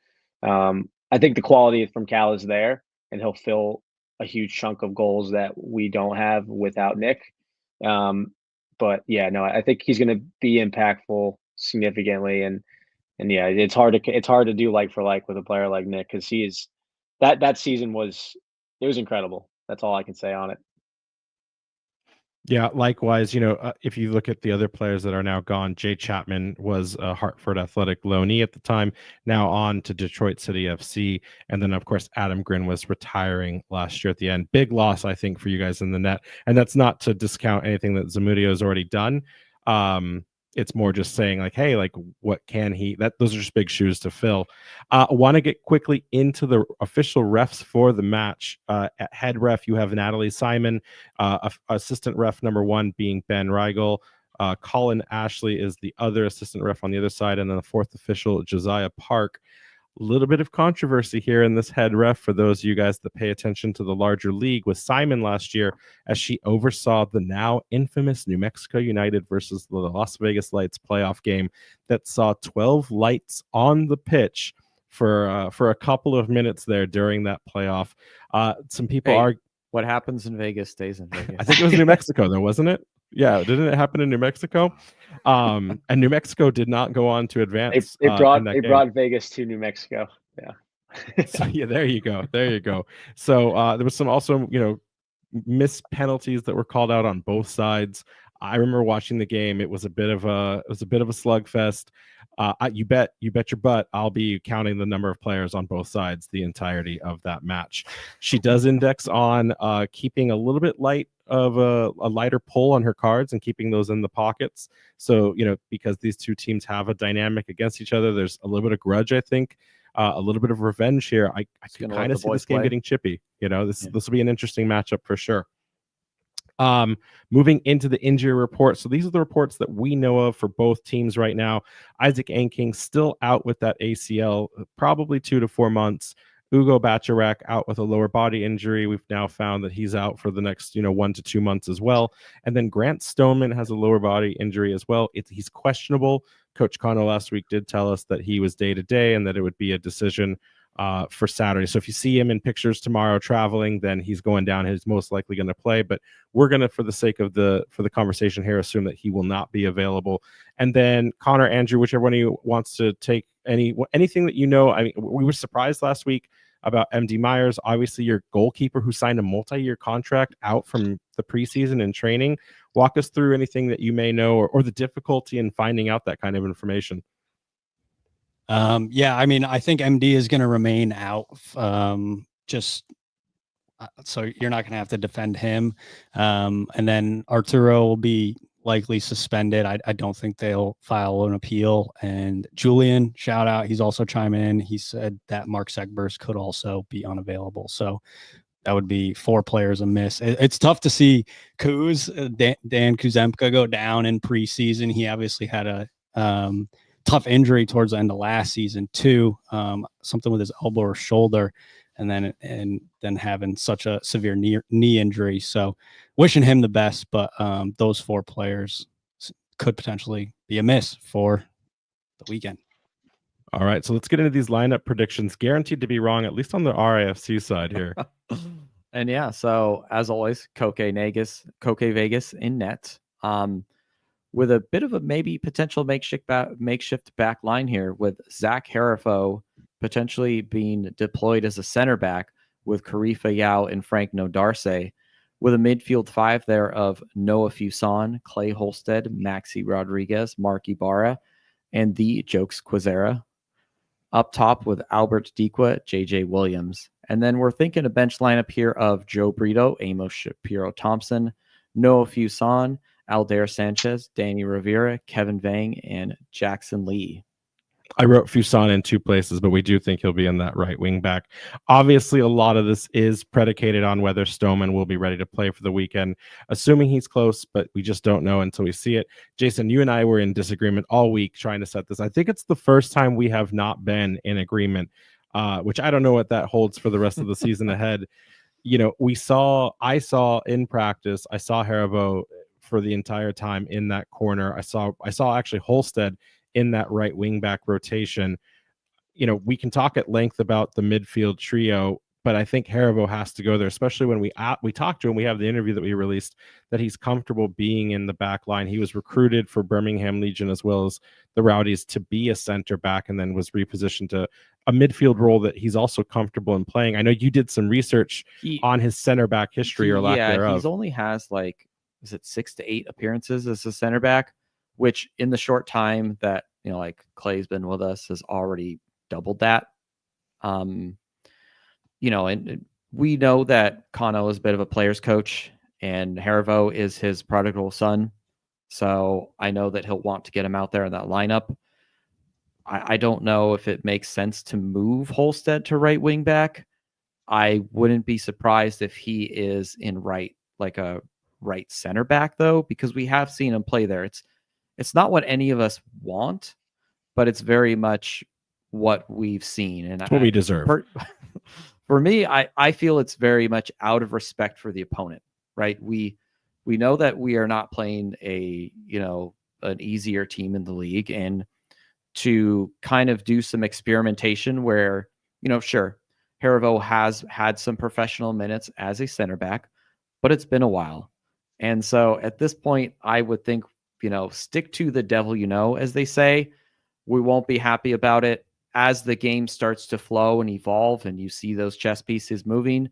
S4: I think the quality from Cal is there, and he'll fill a huge chunk of goals that we don't have without Nick. But yeah, no, I think he's going to be impactful significantly, and yeah, it's hard to do like for like with a player like Nick, because he is that season was incredible. That's all I can say on it.
S1: Yeah, likewise, if you look at the other players that are now gone, Jay Chapman was a Hartford Athletic loanee at the time, now on to Detroit City FC. And then, of course, Adam Grin was retiring last year at the end. Big loss, I think, for you guys in the net. And that's not to discount anything that Zamudio has already done. It's more just saying like, hey, like what can he, those are just big shoes to fill. I want to get quickly into the official refs for the match. At head ref, you have Natalie Simon, assistant ref number 1 being Ben Rigel. Colin Ashley is the other assistant ref on the other side. And then the 4th official, Josiah Park. A little bit of controversy here in this head ref for those of you guys that pay attention to the larger league with Simon last year, as she oversaw the now infamous New Mexico United versus the Las Vegas Lights playoff game that saw 12 lights on the pitch for a couple of minutes there during that playoff. Some people are.
S2: What happens in Vegas stays in Vegas.
S1: I think it was New Mexico, though, wasn't it? Yeah, didn't it happen in New Mexico? And New Mexico did not go on to advance.
S4: They brought Vegas to New Mexico. Yeah.
S1: So yeah, there you go. There you go. So there was some also, missed penalties that were called out on both sides. I remember watching the game. It was a bit of a slugfest. You bet your butt I'll be counting the number of players on both sides the entirety of that match. She does index on keeping a little bit light of a lighter pull on her cards and keeping those in the pockets. So, because these two teams have a dynamic against each other, there's a little bit of grudge, I think. A little bit of revenge here. I can kind of see this game getting chippy. This will be an interesting matchup for sure. Moving into the injury report. So these are the reports that we know of for both teams right now. Isaac Anking still out with that ACL, probably 2 to 4 months. Ugo Bacharach out with a lower body injury. We've now found that he's out for the next 1 to 2 months as well. And then Grant Stoneman has a lower body injury as well. He's questionable. Coach Cano last week did tell us that he was day-to-day and that it would be a decision for Saturday. So if you see him in pictures tomorrow traveling, then he's going down. He's most likely going to play, but we're going to, for the sake of the conversation here, assume that he will not be available. And then Connor, Andrew, whichever one of you wants to take anything that I mean, we were surprised last week about MD Myers, obviously your goalkeeper who signed a multi-year contract, out from the preseason and training. Walk us through anything that you may know or the difficulty in finding out that kind of information.
S3: Yeah, I mean, I think MD is going to remain out. So you're not going to have to defend him. And then Arturo will be likely suspended. I don't think they'll file an appeal. And Julian, shout out, he's also chiming in. He said that Mark Segburst could also be unavailable. So that would be 4 players amiss. It's tough to see Dan Kuzemka go down in preseason. He obviously had a tough injury towards the end of last season too, something with his elbow or shoulder, and then having such a severe knee injury. So wishing him the best, but those 4 players could potentially be a miss for the weekend.
S1: All right, so let's get into these lineup predictions. Guaranteed to be wrong, at least on the RAFC side here.
S2: And yeah, so as always, Koke Vegas in net. With a bit of a maybe potential makeshift back line here, with Zach Harifo potentially being deployed as a center back, with Karifa Yao and Frank Nodarse, with a midfield 5 there of Noah Fuson, Clay Holstead, Maxi Rodriguez, Mark Ibarra, and the Jokes Quizera. Up top with Albert Dequa, JJ Williams. And then we're thinking a bench lineup here of Joe Brito, Amos Shapiro-Thompson, Noah Fuson, Aldair Sanchez, Danny Rivera, Kevin Vang, and Jackson Lee.
S1: I wrote Fuson in 2 places, but we do think he'll be in that right wing back. Obviously, a lot of this is predicated on whether Stoneman will be ready to play for the weekend, assuming he's close, but we just don't know until we see it. Jason, you and I were in disagreement all week trying to set this. I think it's the first time we have not been in agreement, which I don't know what that holds for the rest of the season ahead. I saw in practice, I saw Haribo for the entire time in that corner. I saw actually Holstead in that right wing back rotation. We can talk at length about the midfield trio, but I think Haribo has to go there, especially when we talked to him. We have the interview that we released that he's comfortable being in the back line. He was recruited for Birmingham Legion as well as the Rowdies to be a center back, and then was repositioned to a midfield role that he's also comfortable in playing. I know you did some research on his center back history or lack thereof.
S2: Yeah, he's only has is it 6 to 8 appearances as a center back, which in the short time that Clay's been with us has already doubled that. And we know that Kano is a bit of a player's coach, and Haribo is his prodigal son. So I know that he'll want to get him out there in that lineup. I don't know if it makes sense to move Holstead to right wing back. I wouldn't be surprised if he is in a right center back though, because we have seen him play there. It's not what any of us want, but it's very much what we've seen. And
S1: it's what we deserve.
S2: For me, I feel it's very much out of respect for the opponent, right? We know that we are not playing an easier team in the league, and to kind of do some experimentation where, sure, Haribo has had some professional minutes as a center back, but it's been a while. And so at this point, I would think, stick to the devil, as they say. We won't be happy about it. as the game starts to flow and evolve and you see those chess pieces moving,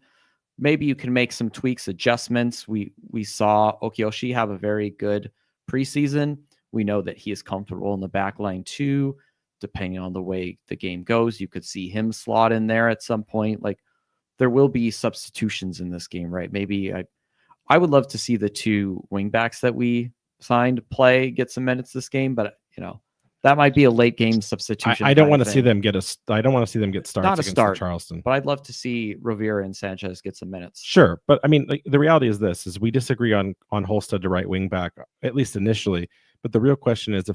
S2: maybe you can make some tweaks, adjustments. We saw Okiyoshi have a very good preseason. We know that he is comfortable in the back line too. Depending on the way the game goes, you could see him slot in there at some point. Like, there will be substitutions in this game, right? Maybe I would love to see the two wingbacks that we signed get some minutes this game, but that might be a late game substitution.
S1: I don't want to see them get I don't want to see them get starts
S2: Not a
S1: against
S2: start,
S1: Charleston.
S2: but I'd love to see Rovira and Sanchez get some minutes.
S1: Sure, but I mean, like, the reality is this: is we disagree on Holstead to right wing back, at least initially. But the real question is, if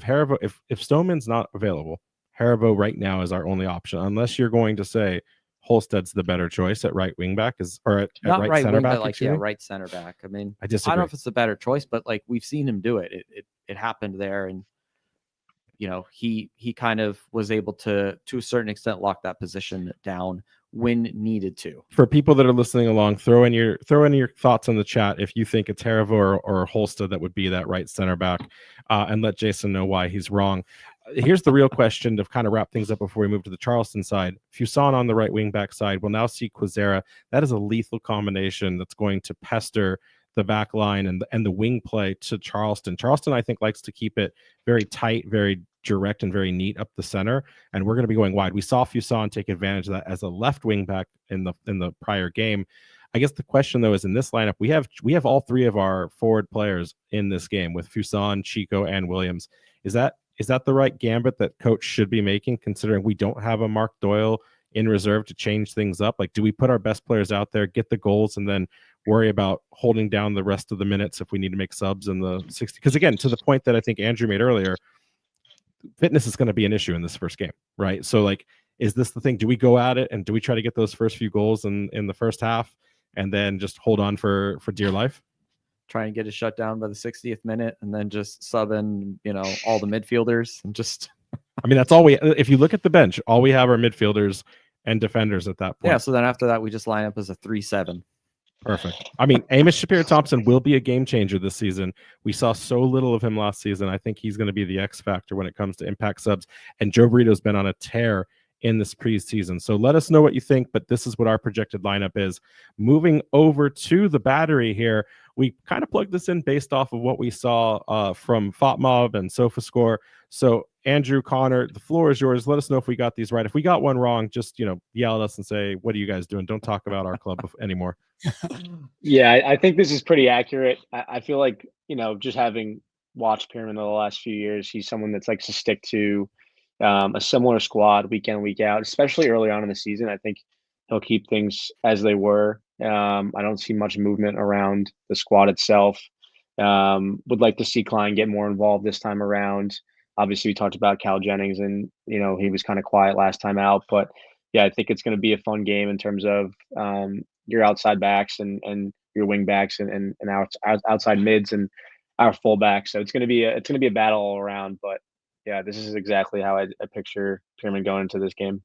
S1: Stoneman's not available, Haribo right now is our only option, unless you're going to say Holstead's the better choice at right wing back, at right center back.
S2: Right center back. I mean,
S1: I disagree.
S2: I don't know if it's the better choice, but like, we've seen him do it. It happened there, and he kind of was able to a certain extent lock that position down when needed to.
S1: For people that are listening along, throw in your thoughts in the chat if you think it's Haribo or Holstead that would be that right center back, and let Jason know why he's wrong. Here's the real question to kind of wrap things up before we move to the Charleston side. Fuson on the right wing back side, we'll now see Quazera. That is a lethal combination that's going to pester the back line and the wing play to Charleston. Charleston, I think, likes to keep it very tight, very direct, and very neat up the center, and we're going to be going wide. We saw Fuson take advantage of that as a left wing back in the prior game. I guess the question, though, is in this lineup, we have all three of our forward players in this game with Fuson, Chico, and Williams. Is that the right gambit that coach should be making, considering we don't have a Mark Doyle in reserve to change things up? Like, do we put our best players out there, get the goals, and then worry about holding down the rest of the minutes if we need to make subs in the 60? Because again, to the point that I think Andrew made earlier, fitness is going to be an issue in this first game, right? So, like, is this the thing? Do we go at it and do we try to get those first few goals in the first half and then just hold on for dear life?
S2: Try and get it shut down by the 60th minute and then just sub in, all the midfielders and just.
S1: I mean, that's all if you look at the bench, all we have are midfielders and defenders at that point.
S2: Yeah. So then after that, we just line up as a 3-7.
S1: Perfect. I mean, Amos Shapiro-Thompson will be a game changer this season. We saw so little of him last season. I think he's going to be the X factor when it comes to impact subs. And Joe Burrito's been on a tear in this preseason. So let us know what you think, but this is what our projected lineup is. Moving over to the Battery here, we kind of plugged this in based off of what we saw from FOTMob and SofaScore. So Andrew, Connor, the floor is yours. Let us know if we got these right. If we got one wrong, just yell at us and say, what are you guys doing? Don't talk about our club anymore.
S4: Yeah, I think this is pretty accurate. I feel like, just having watched Pirrmann the last few years, he's someone that's likes to stick to a similar squad week in, week out, especially early on in the season. I think he'll keep things as they were. I don't see much movement around the squad itself. Would like to see Klein get more involved this time around. Obviously, we talked about Cal Jennings, and he was kind of quiet last time out. But yeah, I think it's going to be a fun game in terms of your outside backs and your wing backs and our outside mids and our fullbacks. So it's going to be a battle all around. But yeah, this is exactly how I picture Pirrmann going into this game.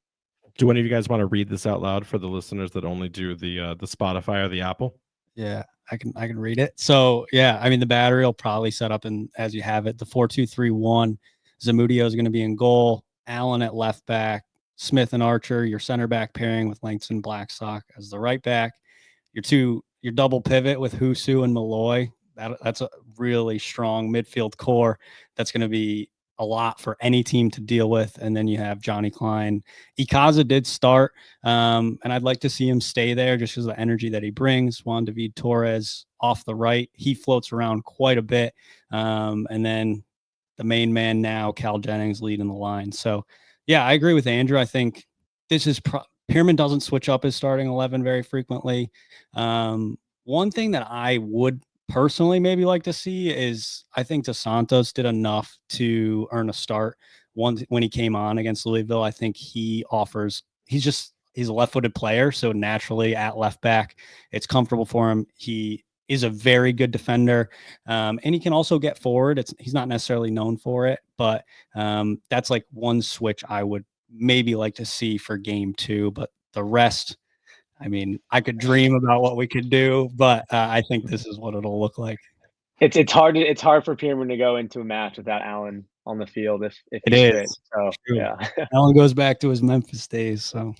S1: Do any of you guys want to read this out loud for the listeners that only do the Spotify or the Apple?
S3: Yeah, I can read it. So yeah, I mean, the Battery will probably set up as you have it, the 4-2-3-1. Zamudio is going to be in goal. Allen at left back. Smith and Archer, your center back pairing with Langston Blackstock as the right back. Your double pivot with Husu and Malloy. That's a really strong midfield core. That's going to be a lot for any team to deal with. And then you have Johnny Klein. Ikaza did start, and I'd like to see him stay there just because of the energy that he brings. Juan David Torres off the right. He floats around quite a bit. And then the main man now, Cal Jennings, leading the line. So, yeah, I agree with Andrew. I think this is Pirrmann doesn't switch up his starting 11 very frequently. One thing that I would personally maybe like to see is I think DeSantos did enough to earn a start when he came on against Louisville. I think he's a left-footed player, so naturally at left back, it's comfortable for him. He is a very good defender, and he can also get forward. He's not necessarily known for it, but that's like one switch I would maybe like to see for game 2. But the rest, I mean, I could dream about what we could do, but I think this is what it'll look like.
S4: It's hard for Pirrmann to go into a match without Allen on the field if
S3: It
S4: he's
S3: is.
S4: fit. So
S3: True.
S4: yeah.
S3: That one goes back to his Memphis days. So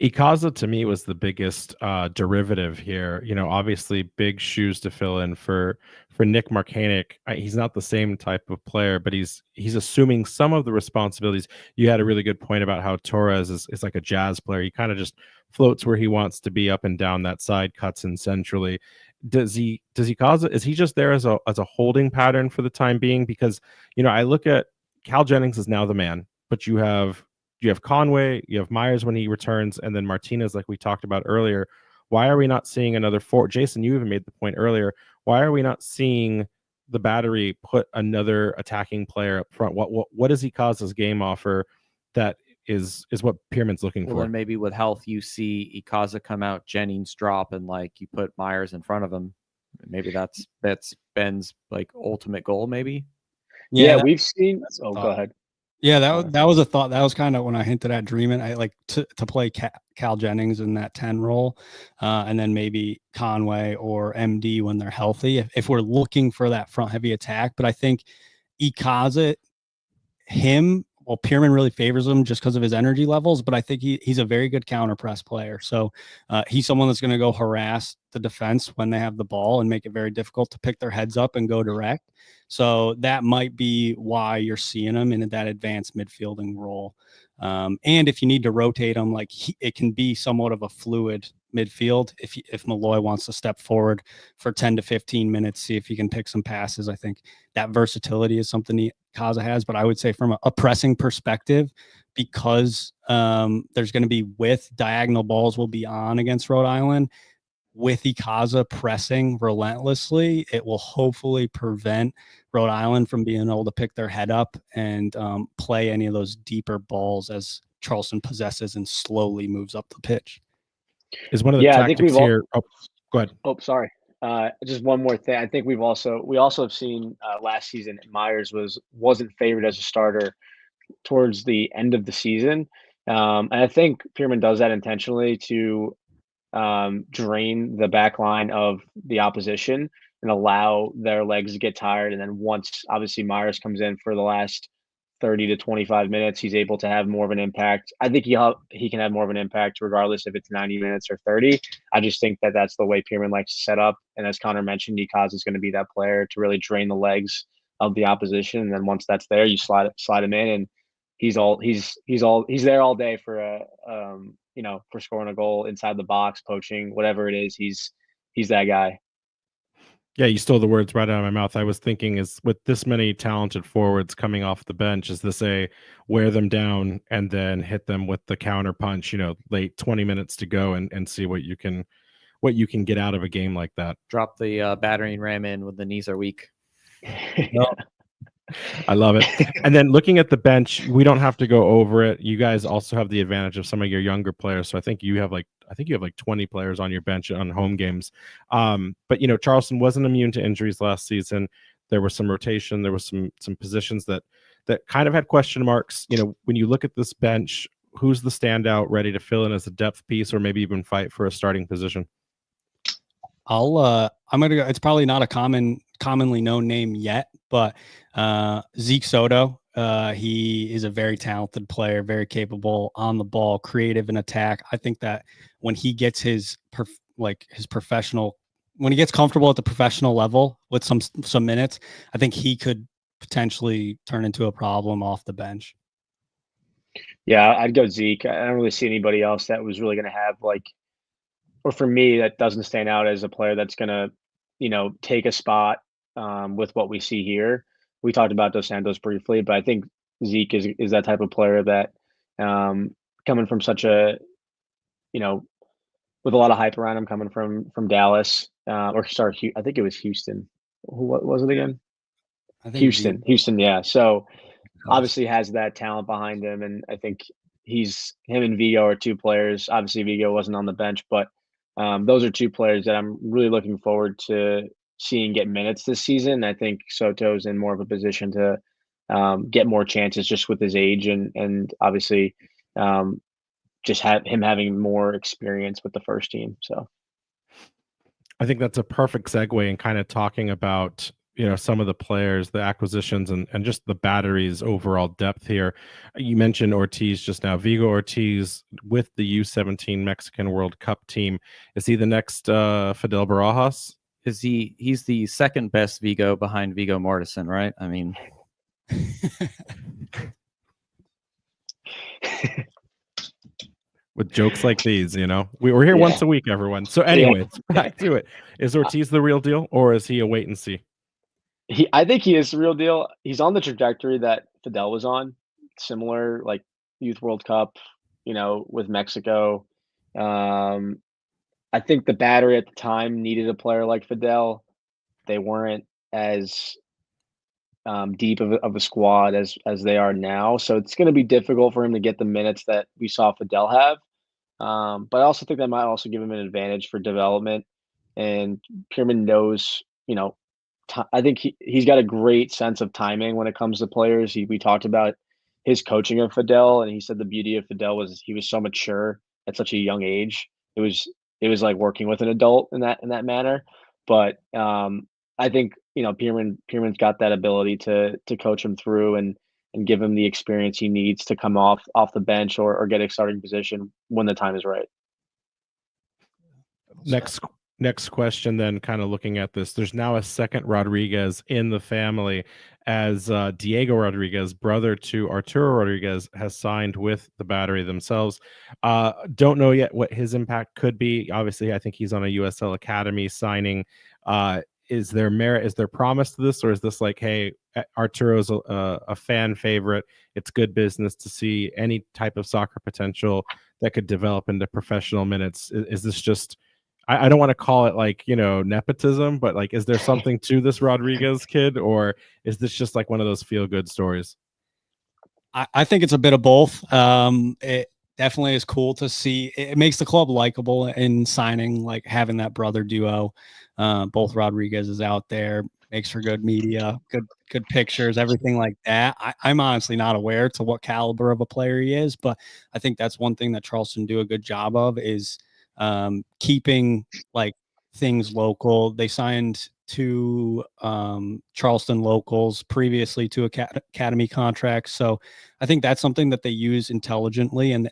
S1: Ikaza to me was the biggest derivative here. Obviously big shoes to fill in for Nick Marcanic. He's not the same type of player, but he's assuming some of the responsibilities. You had a really good point about how Torres is like a jazz player. He kind of just floats where he wants to be, up and down that side, cuts in centrally. Does Ikaza, is he just there as a holding pattern for the time being? Because I look at Cal Jennings is now the man, but you have Conway, you have Myers when he returns, and then Martinez, like we talked about earlier. Why are we not seeing another four? Jason, you even made the point earlier. Why are we not seeing the Battery put another attacking player up front? What does Ikaza's game offer that is what Pirrmann's looking
S2: Well,
S1: for?
S2: then maybe with health, you see Ikaza come out, Jennings drop, and like you put Myers in front of him. Maybe that's Ben's like ultimate goal. Maybe.
S4: Yeah, we've seen.
S3: that's a
S4: Oh,
S3: thought.
S4: go ahead.
S3: Yeah, that was a thought. That was kind of when I hinted at dreaming. I like to play Cal Jennings in that 10 role, and then maybe Conway or MD when they're healthy. If we're looking for that front heavy attack, but I think Ikaza, well, Pirrmann really favors him just because of his energy levels, but I think he's a very good counter press player. So he's someone that's going to go harass the defense when they have the ball and make it very difficult to pick their heads up and go direct. So that might be why you're seeing him in that advanced midfielding role. And if you need to rotate him, like it can be somewhat of a fluid midfield. If Malloy wants to step forward for 10 to 15 minutes, see if he can pick some passes. I think that versatility is something Kaza has, but I would say from a pressing perspective, because there's going to be diagonal balls will be on against Rhode Island. With Ikaza pressing relentlessly, it will hopefully prevent Rhode Island from being able to pick their head up and play any of those deeper balls as Charleston possesses and slowly moves up the pitch.
S1: Is one of the tactics here? Go ahead.
S4: Oh, sorry. Just one more thing. I think we also have seen last season Myers wasn't favored as a starter towards the end of the season, and I think Pirrmann does that intentionally to drain the back line of the opposition and allow their legs to get tired. And then once obviously Myers comes in for the last 30 to 25 minutes, he's able to have more of an impact. I think he can have more of an impact regardless if it's 90 minutes or 30. I just think that that's the way Pirrmann likes to set up. And as Connor mentioned, Nikaz is going to be that player to really drain the legs of the opposition. And then once that's there, you slide him in, and he's there all day for for scoring a goal inside the box, poaching, whatever it is. He's that guy.
S1: Yeah, you stole the words right out of my mouth. I was thinking, is with this many talented forwards coming off the bench, is this a wear them down and then hit them with the counter punch, late 20 minutes to go and see what you can get out of a game like that?
S2: Drop the battery and ram in when the knees are weak.
S1: I love it. And then looking at the bench, we don't have to go over it. You guys also have the advantage of some of your younger players. So I think you have like 20 players on your bench on home games. But Charleston wasn't immune to injuries last season. There was some rotation. There was some positions that kind of had question marks. When you look at this bench, who's the standout ready to fill in as a depth piece or maybe even fight for a starting position?
S3: I'm gonna go. It's probably not a commonly known name yet, but Zeke Soto. He is a very talented player, very capable on the ball, creative in attack. I think that when he gets his professional, when he gets comfortable at the professional level with some minutes, I think he could potentially turn into a problem off the bench.
S4: Yeah, I'd go Zeke. I don't really see anybody else that was really going to have or for me, that doesn't stand out as a player that's going to, take a spot with what we see here. We talked about Dos Santos briefly, but I think Zeke is that type of player that coming from such a, with a lot of hype around him, coming from Dallas I think it was Houston. What was it again?
S3: I think
S4: Houston. Yeah. So obviously has that talent behind him, and I think him and Vigo are two players. Obviously, Vigo wasn't on the bench, but those are two players that I'm really looking forward to seeing get minutes this season. I think Soto's in more of a position to get more chances just with his age and obviously just having more experience with the first team. So
S1: I think that's a perfect segue in kind of talking about some of the players, the acquisitions, and just the Battery's overall depth here. You mentioned Ortiz just now. Vigo Ortiz with the U17 Mexican World Cup team. Is he the next Fidel Barajas?
S2: He's the second best Vigo behind Vigo Mortensen, right? I mean,
S1: with jokes like these, we're here once a week, everyone. So anyways, back to it. Is Ortiz the real deal, or is he a wait and see?
S4: I think he is the real deal. He's on the trajectory that Fidel was on, similar like Youth World Cup, with Mexico. I think the Battery at the time needed a player like Fidel. They weren't as deep of a squad as they are now, so it's going to be difficult for him to get the minutes that we saw Fidel have. But I also think that might also give him an advantage for development. And Pirrmann knows, I think he's got a great sense of timing when it comes to players. We talked about his coaching of Fidel, and he said the beauty of Fidel was he was so mature at such a young age. It was like working with an adult in that manner. But I think Pirrmann's got that ability to coach him through and give him the experience he needs to come off the bench or get a starting position when the time is right.
S1: Next question, then, kind of looking at this, there's now a second Rodriguez in the family, as Diego Rodriguez, brother to Arturo Rodriguez, has signed with the Battery themselves. Don't know yet what his impact could be. Obviously, I think he's on a USL Academy signing. Is there merit? Is there promise to this, or is this like, hey, Arturo's a fan favorite? It's good business to see any type of soccer potential that could develop into professional minutes. Is this just, I don't want to call it like, nepotism, but like, is there something to this Rodriguez kid, or is this just like one of those feel good stories?
S3: I think it's a bit of both. It definitely is cool to see. It makes the club likable in signing, like having that brother duo. Both Rodriguez's out there, makes for good media, good pictures, everything like that. I'm honestly not aware to what caliber of a player he is, but I think that's one thing that Charleston do a good job of is keeping like things local. They signed two Charleston locals previously to academy contracts, so I think that's something that they use intelligently. And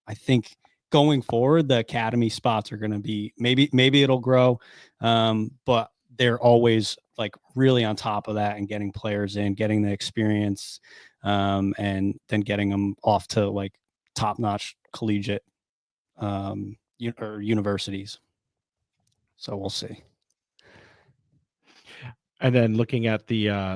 S3: I think going forward, the academy spots are going to be maybe it'll grow, but they're always like really on top of that and getting players in, getting the experience, and then getting them off to like top-notch collegiate or universities. So we'll see.
S1: And then looking at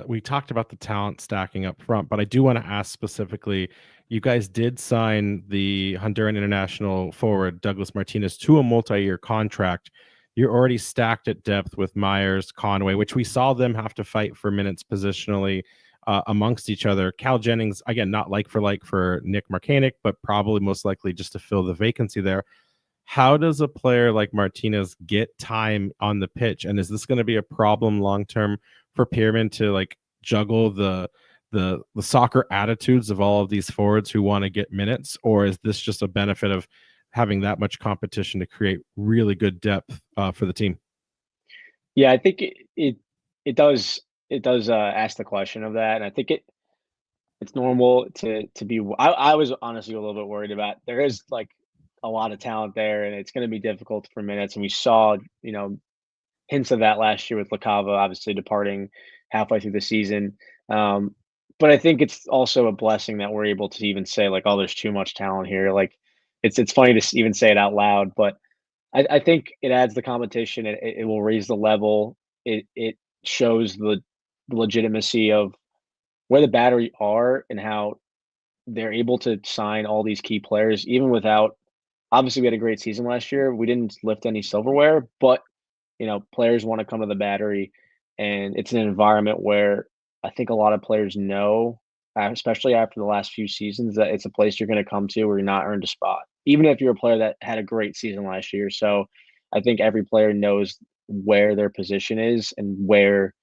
S1: we talked about the talent stacking up front, but I do want to ask specifically, you guys did sign the Honduran international forward Douglas Martinez to a multi-year contract. You're already stacked at depth with Myers, Conway, which we saw them have to fight for minutes positionally amongst each other. Cal Jennings, again, not like for Nick Marcanic, but probably most likely just to fill the vacancy there. How does a player like Martinez get time on the pitch? And is this going to be a problem long-term for Pirrmann to like juggle the soccer attitudes of all of these forwards who want to get minutes? Or is this just a benefit of having that much competition to create really good depth for the team?
S4: Yeah, I think it does ask the question of that. And I think it's normal to be, I was honestly a little bit worried about, there is like a lot of talent there and it's going to be difficult for minutes. And we saw, hints of that last year with LaCava obviously departing halfway through the season. But I think it's also a blessing that we're able to even say like, oh, there's too much talent here. Like it's funny to even say it out loud, but I think it adds the competition. It will raise the level. It shows the legitimacy of where the Battery are and how they're able to sign all these key players, even without, obviously we had a great season last year. We didn't lift any silverware, but players want to come to the Battery, and it's an environment where I think a lot of players know, especially after the last few seasons, that it's a place you're going to come to where you're not earned a spot, even if you're a player that had a great season last year. So I think every player knows where their position is and where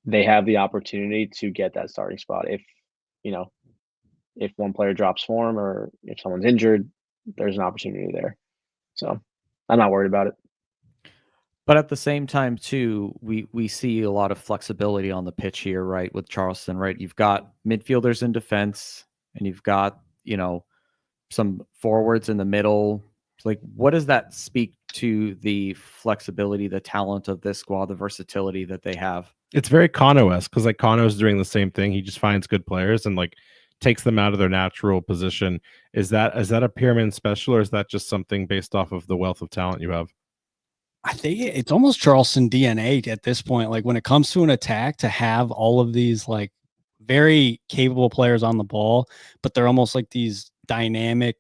S4: they have the opportunity to get that starting spot. If one player drops form or if someone's injured, there's an opportunity there. So I'm not worried about it.
S2: But at the same time, too, we see a lot of flexibility on the pitch here, right? With Charleston, right? You've got midfielders in defense, and you've got, some forwards in the middle. Like, what does that speak to the flexibility, the talent of this squad, the versatility that they have?
S1: It's very Kano-esque because like Kano's doing the same thing. He just finds good players and like takes them out of their natural position. Is that a Pirrmann special, or is that just something based off of the wealth of talent you have?
S3: I think it's almost Charleston DNA at this point. Like when it comes to an attack, to have all of these like very capable players on the ball, but they're almost like these dynamic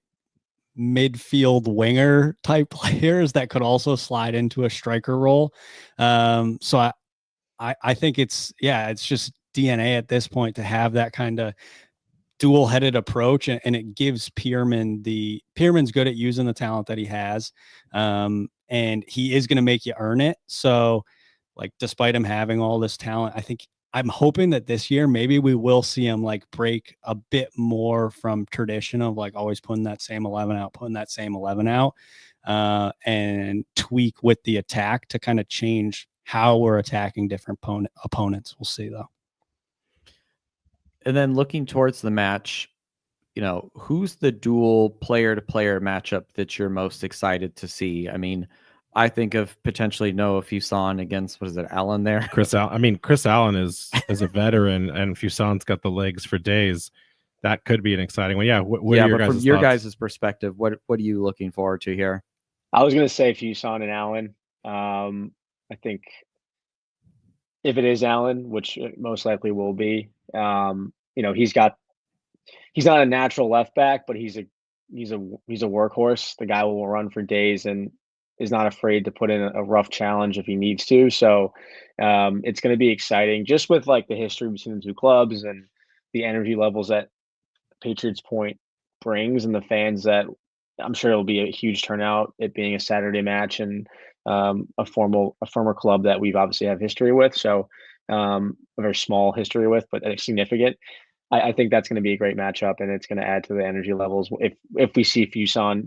S3: midfield winger type players that could also slide into a striker role. So I think it's just DNA at this point to have that kind of dual-headed approach, and it gives Pirrmann's good at using the talent that he has, and he is going to make you earn it. So like despite him having all this talent, I'm hoping that this year maybe we will see him like break a bit more from tradition of like always putting that same 11 out, and tweak with the attack to kind of change how we're attacking different opponents. We'll see though.
S2: And then looking towards the match, who's the dual player-to-player matchup that you're most excited to see? I mean, I think of potentially Noah Fuson against, what is it, Allen there?
S1: Chris Allen is a veteran, and Fuson's got the legs for days. That could be an exciting one. Yeah. What are your
S2: but
S1: guys'
S2: from your
S1: thoughts?
S2: guys' perspective, what are you looking forward to here?
S4: I was going to say Fuson and Allen. I think if it is Allen, which it most likely will be, he's not a natural left back, but he's a workhorse. The guy will run for days and is not afraid to put in a rough challenge if he needs to. So it's going to be exciting, just with like the history between the two clubs and the energy levels that Patriots Point brings, and the fans that I'm sure it'll be a huge turnout. It being a Saturday match and a former club that we've obviously have history with. So a very small history with, but significant. I think that's going to be a great matchup, and it's going to add to the energy levels. If we see Fuson,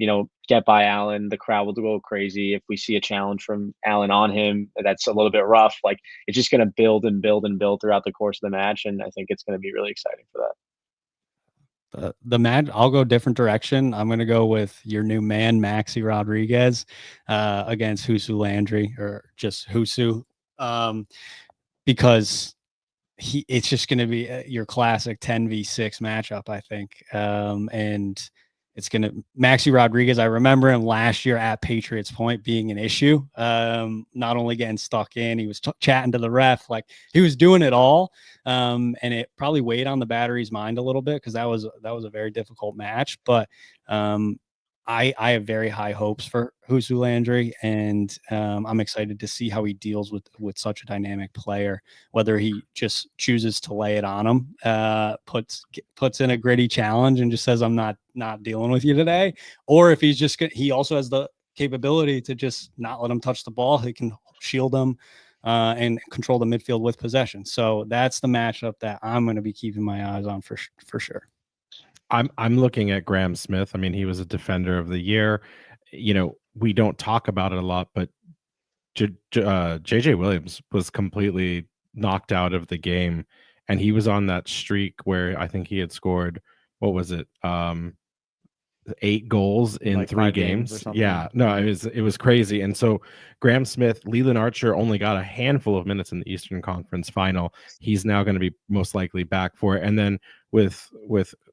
S4: get by Allen, the crowd will go crazy. If we see a challenge from Allen on him, that's a little bit rough. Like it's just going to build and build and build throughout the course of the match, and I think it's going to be really exciting for that.
S3: The match, I'll go different direction. I'm going to go with your new man, Maxi Rodriguez, against Husu Landry, or just Husu, because it's just going to be your classic 10v6 matchup, I think. And it's going to Maxi Rodriguez. I remember him last year at Patriots Point being an issue. Not only getting stuck in, he was chatting to the ref, like he was doing it all. And it probably weighed on the Battery's mind a little bit because that was a very difficult match. But I have very high hopes for Husu Landry, and I'm excited to see how he deals with such a dynamic player, whether he just chooses to lay it on him, puts in a gritty challenge and just says, I'm not dealing with you today, or if he also has the capability to just not let him touch the ball. He can shield him and control the midfield with possession. So that's the matchup that I'm going to be keeping my eyes on for sure.
S1: I'm looking at Graham Smith. I mean, he was a defender of the year. We don't talk about it a lot, but JJ Williams was completely knocked out of the game, and he was on that streak where I think he had scored, what was it? 8 goals in
S2: like
S1: 3
S2: 5
S1: games.
S2: or something.
S1: Yeah, no, it was crazy. And so Graham Smith, Leland Archer only got a handful of minutes in the Eastern Conference final. He's now going to be most likely back for it. And then with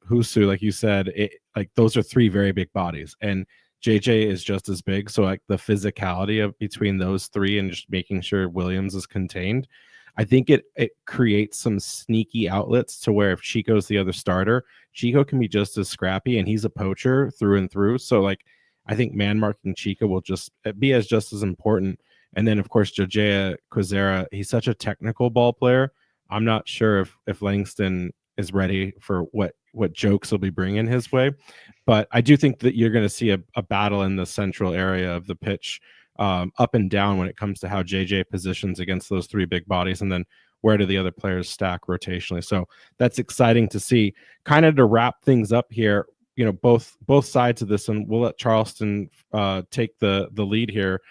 S1: Husu, like you said, those are 3 very big bodies, and JJ is just as big. So like the physicality of between those 3 and just making sure Williams is contained, I think it creates some sneaky outlets to where if Chico's the other starter, Chico can be just as scrappy, and he's a poacher through and through. So like I think man marking Chico will just be just as important. And then of course Jojea Quezera, he's such a technical ball player. I'm not sure if Langston is ready for what jokes will be bringing his way, but I do think that you're going to see a battle in the central area of the pitch, up and down, when it comes to how JJ positions against those 3 big bodies, and then where do the other players stack rotationally. So that's exciting to see. Kind of to wrap things up here, both sides of this, and we'll let Charleston take the lead here.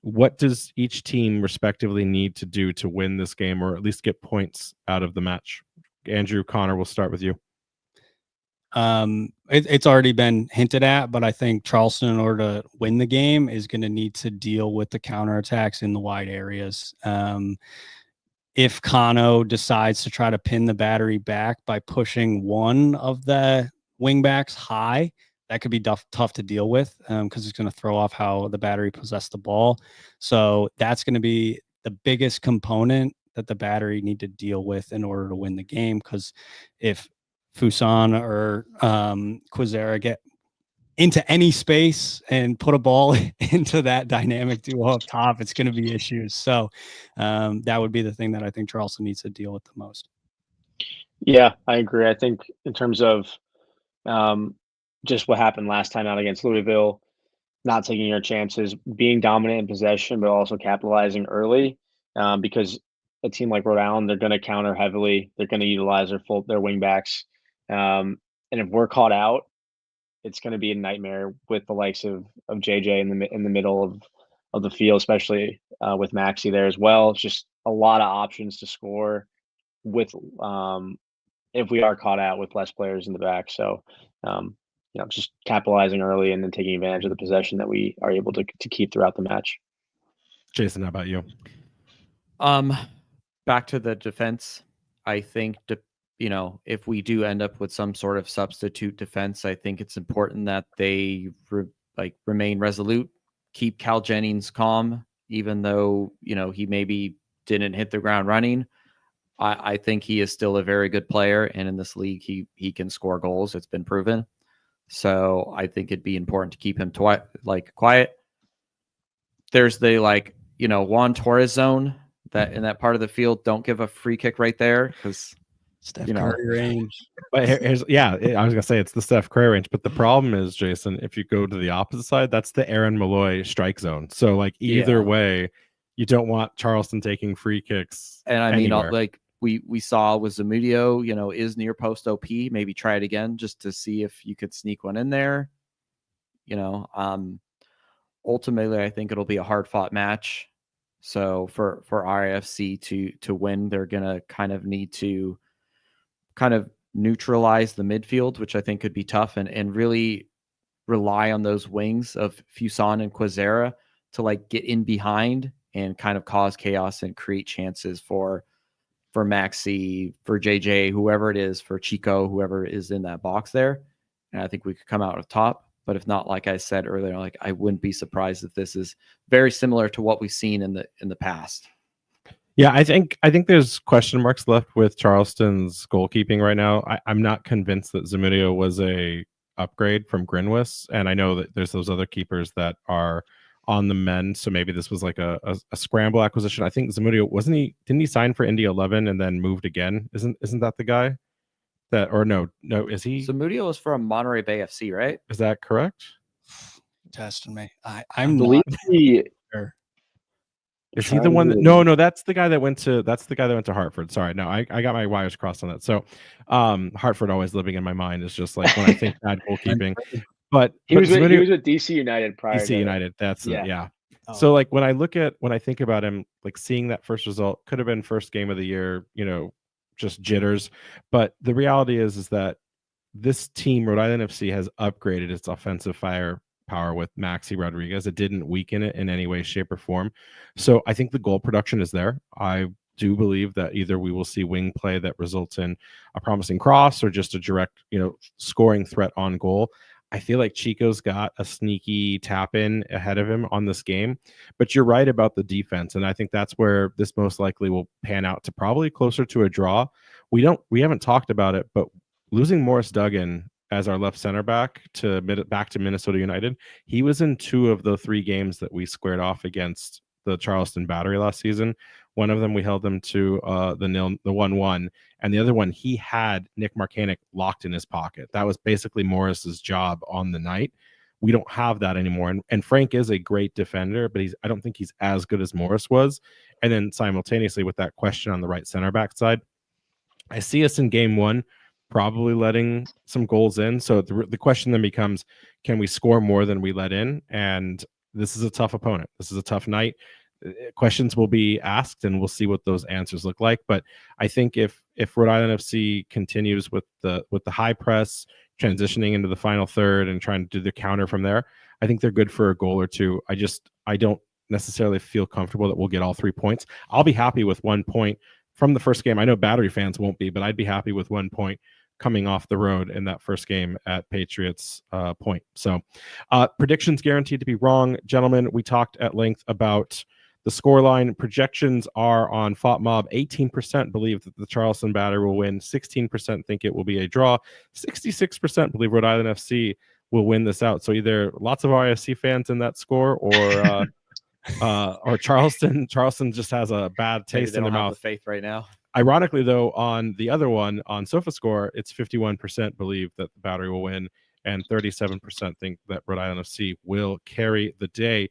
S1: what does each team respectively need to do to win this game, or at least get points out of the match? Andrew, Connor, we'll start with you.
S3: It's already been hinted at, but I think Charleston, in order to win the game, is going to need to deal with the counterattacks in the wide areas. If Kano decides to try to pin the Battery back by pushing one of the wingbacks high, that could be tough to deal with, because it's going to throw off how the Battery possess the ball. So that's going to be the biggest component that the Battery need to deal with in order to win the game. Because if Fuson or Quizera get into any space and put a ball into that dynamic duo up top, it's going to be issues. So that would be the thing that I think Charleston needs to deal with the most.
S4: Yeah, I agree. I think in terms of just what happened last time out against Louisville, not taking your chances, being dominant in possession, but also capitalizing early, because a team like Rhode Island, they're going to counter heavily. They're going to utilize their wing backs. And if we're caught out, it's going to be a nightmare with the likes of JJ in the middle of the field, especially with Maxi there as well. It's just a lot of options to score with if we are caught out with less players in the back. So just capitalizing early and then taking advantage of the possession that we are able to keep throughout the match.
S1: Jason, how about you?
S2: Back to the defense. I think if we do end up with some sort of substitute defense, I think it's important that they remain resolute, keep Cal Jennings calm, even though he maybe didn't hit the ground running. I think he is still a very good player, and in this league, he can score goals. It's been proven. So I think it'd be important to keep him quiet. There's the Juan Torres zone that in that part of the field. Don't give a free kick right there, because
S3: Steph Curry range.
S1: But I was gonna say it's the Steph Curry range, but the problem is, Jason, if you go to the opposite side, that's the Aaron Malloy strike zone. So either way, you don't want Charleston taking free kicks.
S2: And I mean,
S1: anywhere.
S2: we saw with Zamudio, is near post OP. Maybe try it again just to see if you could sneak one in there. Ultimately, I think it'll be a hard fought match. So for RIFC to win, they're gonna kind of need to kind of neutralize the midfield, which I think could be tough, and really rely on those wings of Fuson and Quizera to get in behind and kind of cause chaos and create chances for Maxi, for JJ, whoever it is, for Chico, whoever is in that box there. And I think we could come out on top. But if not, like I said earlier, I wouldn't be surprised if this is very similar to what we've seen in the past.
S1: Yeah, I think there's question marks left with Charleston's goalkeeping right now. I'm not convinced that Zamudio was a upgrade from Grinwis, and I know that there's those other keepers that are on the mend. So maybe this was a scramble acquisition. I think Zamudio didn't he sign for Indy 11 and then moved again? Isn't that the guy? No, is he?
S2: Zamudio was from Monterey Bay FC, right?
S1: Is that correct?
S3: Testing me.
S4: I
S3: I'm
S4: believe
S3: not
S4: sure.
S1: Is he the one that no, that's the guy that went to Hartford. Sorry. No, I got my wires crossed on that. So Hartford always living in my mind is just when I think bad goalkeeping. But
S4: he was with DC United prior.
S1: DC United. That's yeah.
S3: Oh.
S1: So when I think about him, seeing that first result could have been first game of the year, just jitters. But the reality is that this team, Rhode Island FC, has upgraded its offensive firepower with Maxi Rodriguez. It didn't weaken it in any way, shape, or form. So I think the goal production is there. I do believe that either we will see wing play that results in a promising cross or just a direct, scoring threat on goal. I feel like Chico's got a sneaky tap in ahead of him on this game, but you're right about the defense. And I think that's where this most likely will pan out to probably closer to a draw. We haven't talked about it, but losing Morris Duggan as our left center back to Minnesota United, he was in 2 of the 3 games that we squared off against the Charleston Battery last season. One of them we held them to the 1-1, and the other one he had Nick Marcanic locked in his pocket. That was basically Morris's job on the night. We don't have that anymore, and Frank is a great defender, but I don't think he's as good as Morris was. And then simultaneously with that question on the right center back side, I see us in game 1 probably letting some goals in. So the question then becomes, can we score more than we let in? And this is a tough opponent. This is a tough night. Questions will be asked, and we'll see what those answers look like. But I think if Rhode Island FC continues with the high press, transitioning into the final third and trying to do the counter from there, I think they're good for a goal or two. I don't necessarily feel comfortable that we'll get all 3 points. I'll be happy with 1 point from the first game. I know Battery fans won't be, but I'd be happy with 1 point coming off the road in that first game at Patriots point. So predictions guaranteed to be wrong. Gentlemen, we talked at length about the scoreline. Projections are on FOTMob. 18% believe that the Charleston Battery will win. 16% think it will be a draw. 66% believe Rhode Island FC will win this out. So either lots of RIFC fans in that score, or Charleston just has a bad taste in their mouth.
S2: The faith right now.
S1: Ironically, though, on the other one, on SofaScore, it's 51% believe that the Battery will win, and 37% think that Rhode Island FC will carry the day.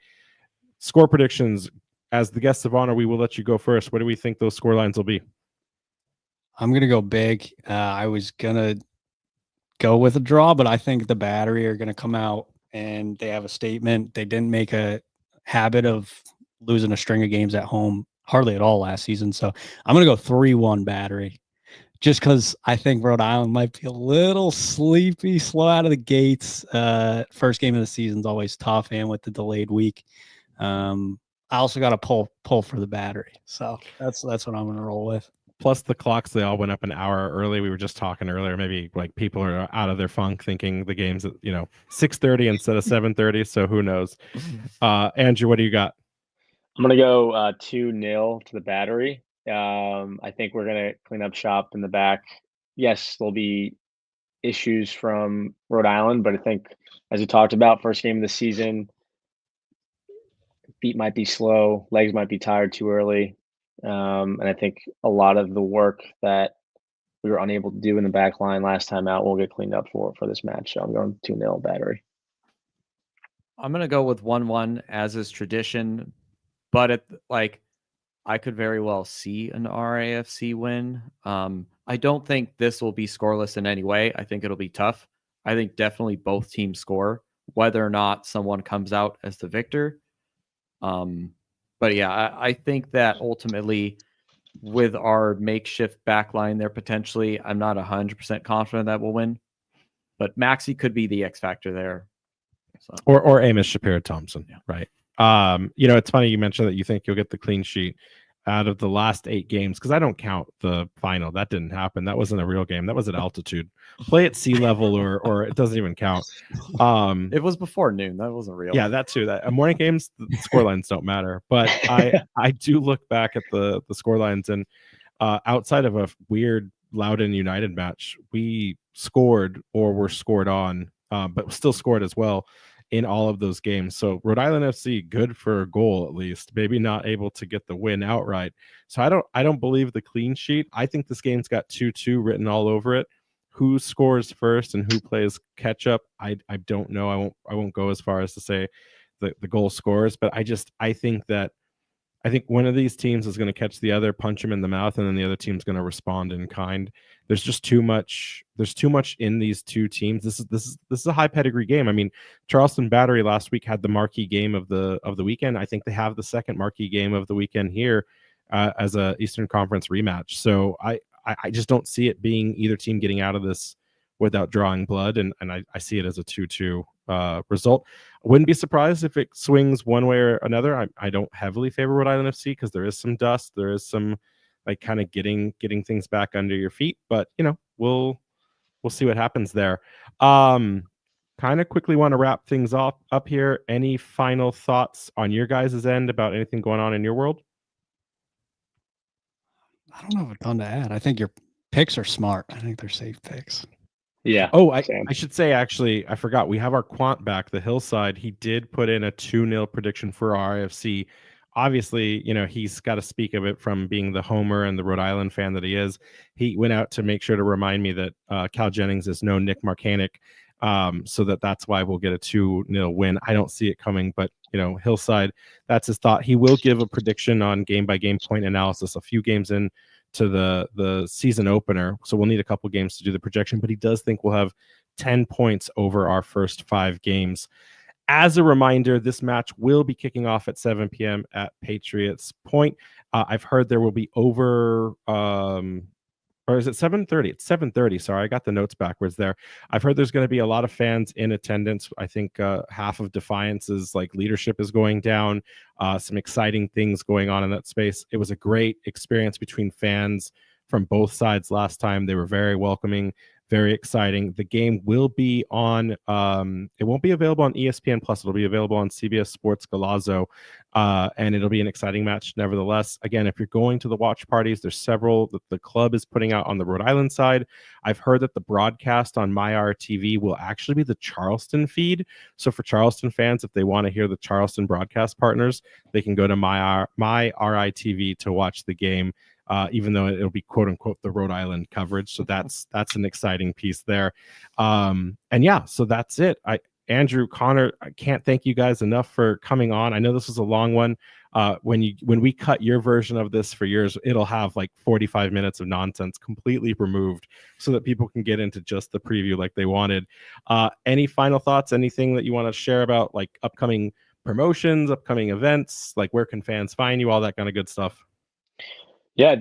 S1: Score predictions. As the guests of honor, we will let you go first. What do we think those score lines will be?
S3: I'm going to go big. I was going to go with a draw, but I think the Battery are going to come out and they have a statement. They didn't make a habit of losing a string of games at home hardly at all last season. So I'm going to go 3-1 Battery, just because I think Rhode Island might be a little sleepy, slow out of the gates. First game of the season is always tough, and with the delayed week. I also got to pull for the Battery. So that's what I'm going to roll with.
S1: Plus the clocks, they all went up an hour early. We were just talking earlier. Maybe like people are out of their funk thinking the game's at 6:30 instead of 7:30. So who knows? Andrew, what do you got?
S4: I'm going to go 2-0 to the Battery. I think we're going to clean up shop in the back. Yes, there'll be issues from Rhode Island, but I think, as we talked about, first game of the season, feet might be slow, legs might be tired too early. And I think a lot of the work that we were unable to do in the back line last time out will get cleaned up for this match. So I'm going 2-0 Battery.
S2: I'm going to go with 1-1 as is tradition, but I could very well see an RAFC win. I don't think this will be scoreless in any way. I think it'll be tough. I think definitely both teams score, whether or not someone comes out as the victor. But yeah, I think that ultimately with our makeshift backline there, potentially, I'm not 100% confident that we'll win, but Maxi could be the X factor there. So.
S1: Or Amos Shapiro-Thompson, yeah. Right? It's funny you mentioned that you think you'll get the clean sheet out of the last 8 games, because I don't count the final. That didn't happen. That wasn't a real game. That was at altitude. Play at sea level, or it doesn't even count.
S2: It was before noon. That wasn't real.
S1: Yeah, that too. That morning games, the score lines don't matter. But I do look back at the score lines, and outside of a weird Loudoun United match, we scored or were scored on, but still scored as well in all of those games. So Rhode Island FC, good for a goal at least, maybe not able to get the win outright. So I don't believe the clean sheet. I think this game's got 2-2 written all over it. Who scores first and who plays catch up, I don't know. I won't go as far as to say the goal scores, but I think one of these teams is going to catch the other, punch him in the mouth, and then the other team's going to respond in kind. There's just too much. There's too much in these two teams. This is a high pedigree game. I mean, Charleston Battery last week had the marquee game of the weekend. I think they have the second marquee game of the weekend here as a Eastern Conference rematch. So I just don't see it being either team getting out of this without drawing blood, and I see it as a 2-2 result. I wouldn't be surprised if it swings one way or another. I don't heavily favor Rhode Island FC because there is some dust, there is some kind of getting things back under your feet, but we'll see what happens there. Kind of quickly want to wrap things up here. Any final thoughts on your guys' end about anything going on in your world?
S3: I don't have a ton to add. I think your picks are smart. I think they're safe picks.
S4: Yeah.
S1: Oh, I should say, actually, I forgot. We have our quant back, the Hillside. He did put in a 2-0 prediction for RFC. Obviously, he's got to speak of it from being the homer and the Rhode Island fan that he is. He went out to make sure to remind me that Cal Jennings is no Nick Marcanic, so that's why we'll get a 2-0 win. I don't see it coming, but Hillside, that's his thought. He will give a prediction on game-by-game point analysis a few games in to the season opener, so we'll need a couple games to do the projection, but he does think we'll have 10 points over our first 5 games. As a reminder, this match will be kicking off at 7 p.m. at Patriots Point. I've heard there will be over or is it 7:30? It's 7:30. Sorry, I got the notes backwards there. I've heard there's going to be a lot of fans in attendance. I think half of Defiance's like leadership is going down. Some exciting things going on in that space. It was a great experience between fans from both sides last time. They were very welcoming, very exciting. The game will be on it won't be available on ESPN Plus. It'll be available on CBS Sports Golazo, and it'll be an exciting match nevertheless. Again, if you're going to the watch parties, there's several that the club is putting out on the Rhode Island side. I've heard that the broadcast on MyRTV will actually be the Charleston feed. So for Charleston fans, if they want to hear the Charleston broadcast partners, they can go to MyRITV to watch the game. Even though it'll be quote unquote the Rhode Island coverage. So that's an exciting piece there. And yeah, so that's it. Andrew, Connor, I can't thank you guys enough for coming on. I know this was a long one. When we cut your version of this for yours, it'll have like 45 minutes of nonsense completely removed so that people can get into just the preview like they wanted. Any final thoughts, anything that you want to share about like upcoming promotions, upcoming events, like where can fans find you, all that kind of good stuff?
S4: Yeah,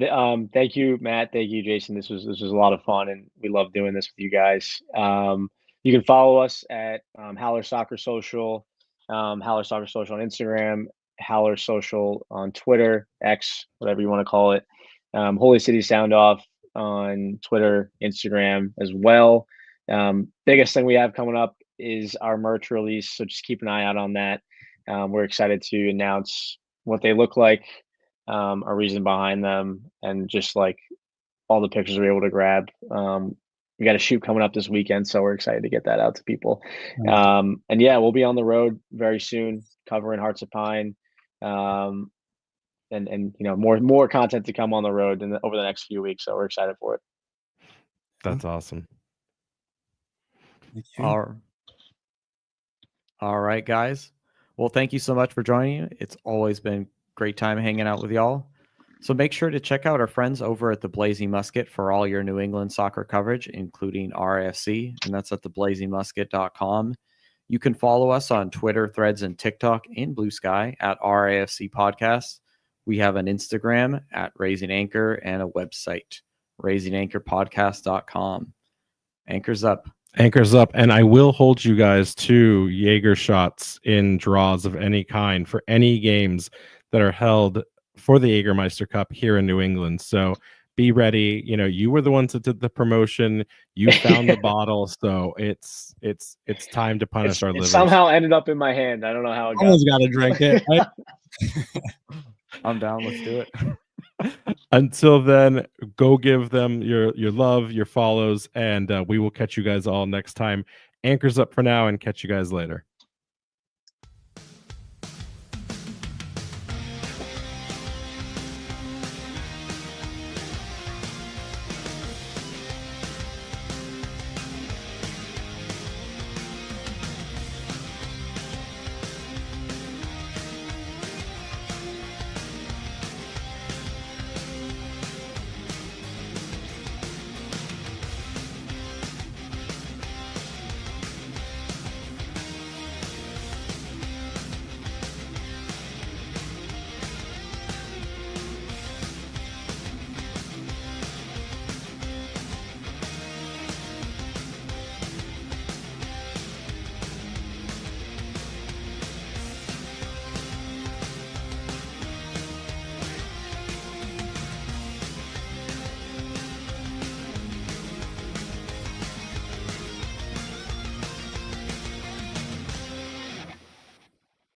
S4: thank you, Matt. Thank you, Jason. This was a lot of fun, and we love doing this with you guys. You can follow us at Howler Soccer Social, Howler Soccer Social on Instagram, Howler Social on Twitter, X, whatever you want to call it. Holy City Soundoff on Twitter, Instagram as well. Biggest thing we have coming up is our merch release, so just keep an eye out on that. We're excited to announce what they look like. Our reason behind them, and just like all the pictures we're able to grab. We got a shoot coming up this weekend, so we're excited to get that out to people. And yeah, we'll be on the road very soon, covering Hearts of Pine, and you know, more content to come on the road over the next few weeks. So we're excited for it.
S1: That's awesome.
S2: All right, guys. Well, thank you so much for joining. It's always been great time hanging out with y'all. So make sure to check out our friends over at the Blazing Musket for all your New England soccer coverage, including RAFC, and that's at theblazingmusket.com. You can follow us on Twitter, Threads, and TikTok in Blue Sky at RAFC Podcasts. We have an Instagram at Raising Anchor and a website, raisinganchorpodcast.com. Anchor's up.
S1: Anchors up, and I will hold you guys to Jaeger shots in draws of any kind for any games that are held for the Jägermeister Cup here in New England. So be ready. You know, you were the ones that did the promotion. You found the bottle, so it's time to punish our
S4: It
S1: livers.
S4: somehow ended up in my hand. I don't know how it got.
S3: Someone's got to drink it. Right?
S2: I'm down. Let's do it.
S1: Until then, go give them your love, your follows, and we will catch you guys all next time. Anchors up for now, and catch you guys later.